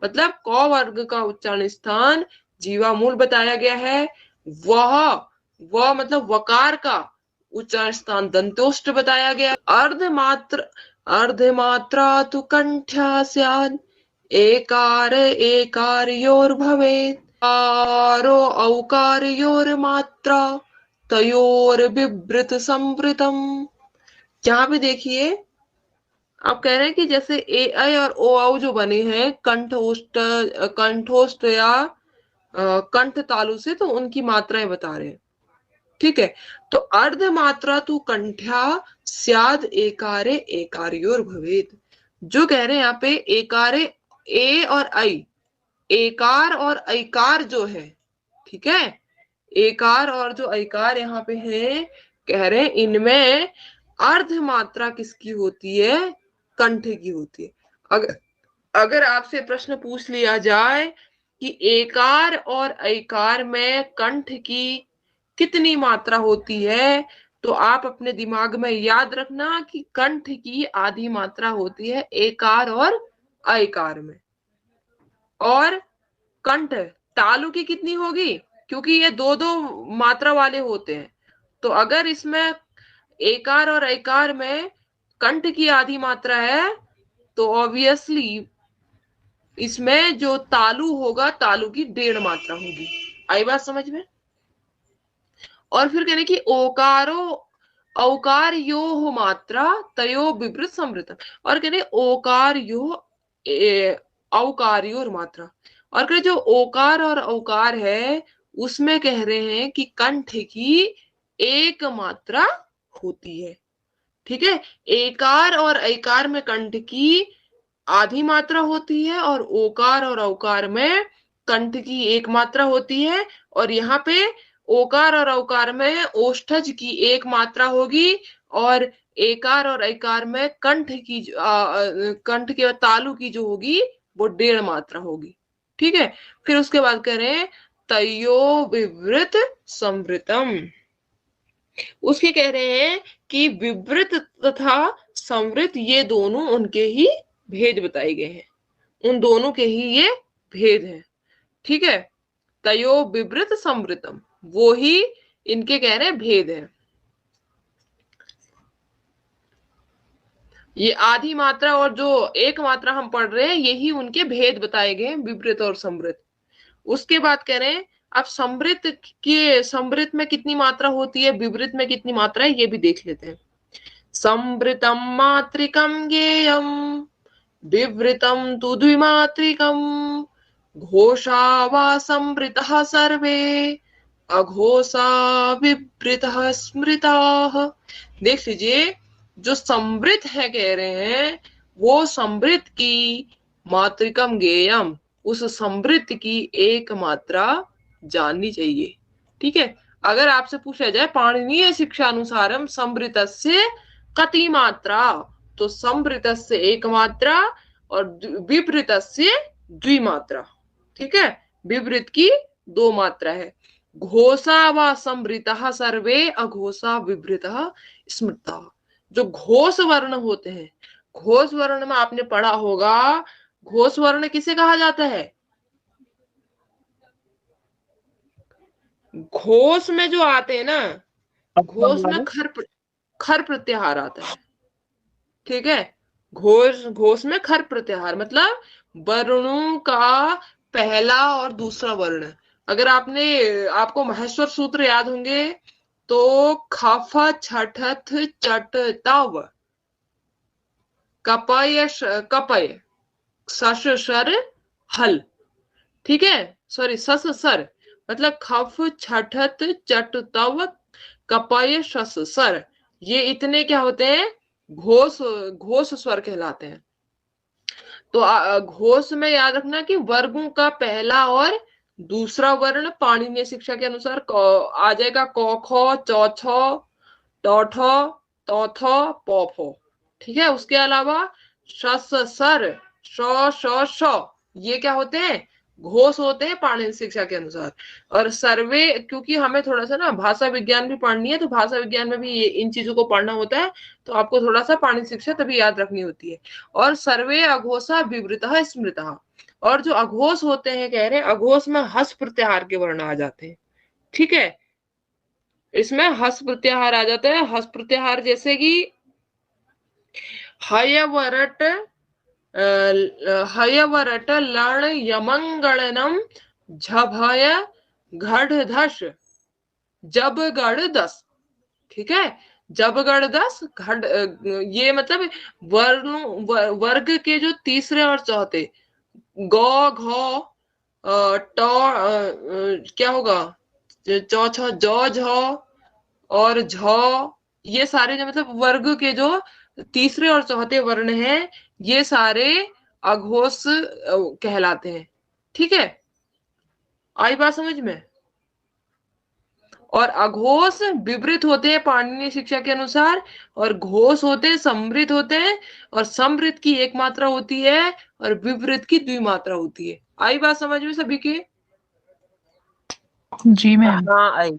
मतलब क वर्ग का उच्चारण स्थान जीवामूल बताया गया है। वह मतलब वकार का उच्चारण स्थान दंतोष्ठ बताया गया। अर्धमात्रा तु कंठ्या स्यात् एकार एकारयोर्भवेत् आरो औकारयोर्मात्रा तयोर्विवृत संवृतम। यहाँ पे देखिए आप कह रहे हैं कि जैसे ए आई और ओ औ जो बने हैं कंठोष्ठ या कंठ तालु से, तो उनकी मात्राएं बता रहे हैं। ठीक है, तो अर्ध मात्रा तू कंठ्या स्याद एकारे एकारयोर भवेत, जो कह रहे हैं यहाँ पे एकारे ए और आई, एकार और ऐकार जो है, ठीक है, एकार और जो ऐकार यहाँ पे है, कह रहे हैं इनमें अर्ध मात्रा किसकी होती है, कंठ की होती है। अगर आपसे प्रश्न पूछ लिया जाए कि एकार और ऐकार में कंठ की कितनी मात्रा होती है, तो आप अपने दिमाग में याद रखना कि कंठ की आधी मात्रा होती है एकार और ऐकार में, और कंठ तालु की कितनी होगी, क्योंकि ये दो दो मात्रा वाले होते हैं। तो अगर इसमें एकार और ऐकार में कंठ की आधी मात्रा है, तो ऑब्वियसली इसमें जो तालु होगा, तालु की 1.5 मात्रा होगी। आई बात समझ में? और फिर कहने की ओकारो औकार यो मात्रा तयो विवृत समृतम, और कहने ओकार यो औकार्योर मात्रा, और कहने जो ओकार और औकार है उसमें कह रहे हैं कि कंठ की 1 मात्रा होती है। ठीक है, एकार और ऐकार में कंठ की आधी मात्रा होती है, और ओकार और औकार में कंठ की 1 मात्रा होती है, और यहाँ पे ओकार और औकार में ओष्ठज की 1 मात्रा होगी, और एकार और ऐकार में कंठ के तालु की जो होगी वो 1.5 मात्रा होगी। ठीक है, फिर उसके बाद करें तयो विवृत संवृतम, उसके कह रहे हैं कि विवृत तथा संवृत ये दोनों उनके ही भेद बताए गए हैं, उन दोनों के ही ये भेद हैं। ठीक है, तयो विवृत संवृतम वो ही इनके कह रहे हैं भेद है। ये आधी मात्रा और जो 1 मात्रा हम पढ़ रहे हैं यही उनके भेद बताए गए हैं, विवृत और संवृत। उसके बाद कह रहे हैं अब संवृत में कितनी मात्रा होती है, विवृत में कितनी मात्रा है, ये भी देख लेते हैं। संवृतम मात्रिकम ज्ञेयम विवृतम तु द्विमात्रिकम घोषा वा संवृतः सर्वे अघोषा विवृतः स्मृताः। देख लीजिए, जो संवृत है कह रहे हैं वो संवृत की मात्रिकम ज्ञेयम, उस संवृत की 1 मात्रा जाननी चाहिए। ठीक है, अगर आपसे पूछा जाए पाणिनीय शिक्षा अनुसारम संवृतस्य कति मात्रा, तो संवृतस्य 1 मात्रा और विवृतस्य 2 मात्रा। ठीक है, विवृत की 2 मात्रा है। घोषा व संवृतः सर्वे अघोषा विवृतः स्मृतः। जो घोष वर्ण होते हैं, घोष वर्ण में आपने पढ़ा होगा, घोष वर्ण किसे कहा जाता है, घोष में जो आते हैं ना, घोष में खर प्रत्याहार आता है। ठीक है, घोष में खर प्रत्याहार मतलब वर्णों का पहला और दूसरा वर्ण। अगर आपको महेश्वर सूत्र याद होंगे तो खफ छठथ चट तव कपय शर हल। ठीक है, सॉरी सस सर, मतलब खफ छठत चट तव कपय शस सर, ये इतने क्या होते हैं, घोष घोष स्वर कहलाते हैं। तो घोष में याद रखना कि वर्गों का पहला और दूसरा वर्ण पाणिनीय शिक्षा के अनुसार आ जाएगा क ख चौ छ टौ ठौ तौ थौ पौ फौ। ठीक है, उसके अलावा शस सर श श श, ये क्या होते हैं, घोष होते हैं पाणिनीय शिक्षा के अनुसार। और सर्वे, क्योंकि हमें थोड़ा सा ना भाषा विज्ञान भी पढ़नी है, तो भाषा विज्ञान में भी इन चीजों को पढ़ना होता है, तो आपको थोड़ा सा पाणिनीय शिक्षा तभी याद रखनी होती है। और सर्वे अघोषा विवृतः स्मृतः, और जो अघोष होते हैं, कह रहे हैं अघोष में हस प्रत्याहार के वर्ण आ जाते हैं। ठीक है, इसमें हस प्रत्याहार आ जाता है। हस प्रत्याहार जैसे कि हयवरट हयवरट लण यमंगलनम झभय घड़ धस जब गढ़ दस। ठीक है, जब गढ़ दस घड़, ये मतलब वर्ग के जो तीसरे और चौथे गौ घौ टौ क्या होगा, चौ छ जौ झौ और झौ, ये सारे जो मतलब वर्ग के जो तीसरे और चौथे वर्ण हैं, ये सारे अघोष कहलाते हैं। ठीक है, आई बात समझ में। और अघोष विवृत होते हैं पाणिनीय शिक्षा के अनुसार, और घोष होते हैं समृद्ध होते हैं, और समृद्ध की एक मात्रा होती है और विवृत की द्विमात्रा होती है। आई बात समझ में सभी की? जी मैम। हाँ आई।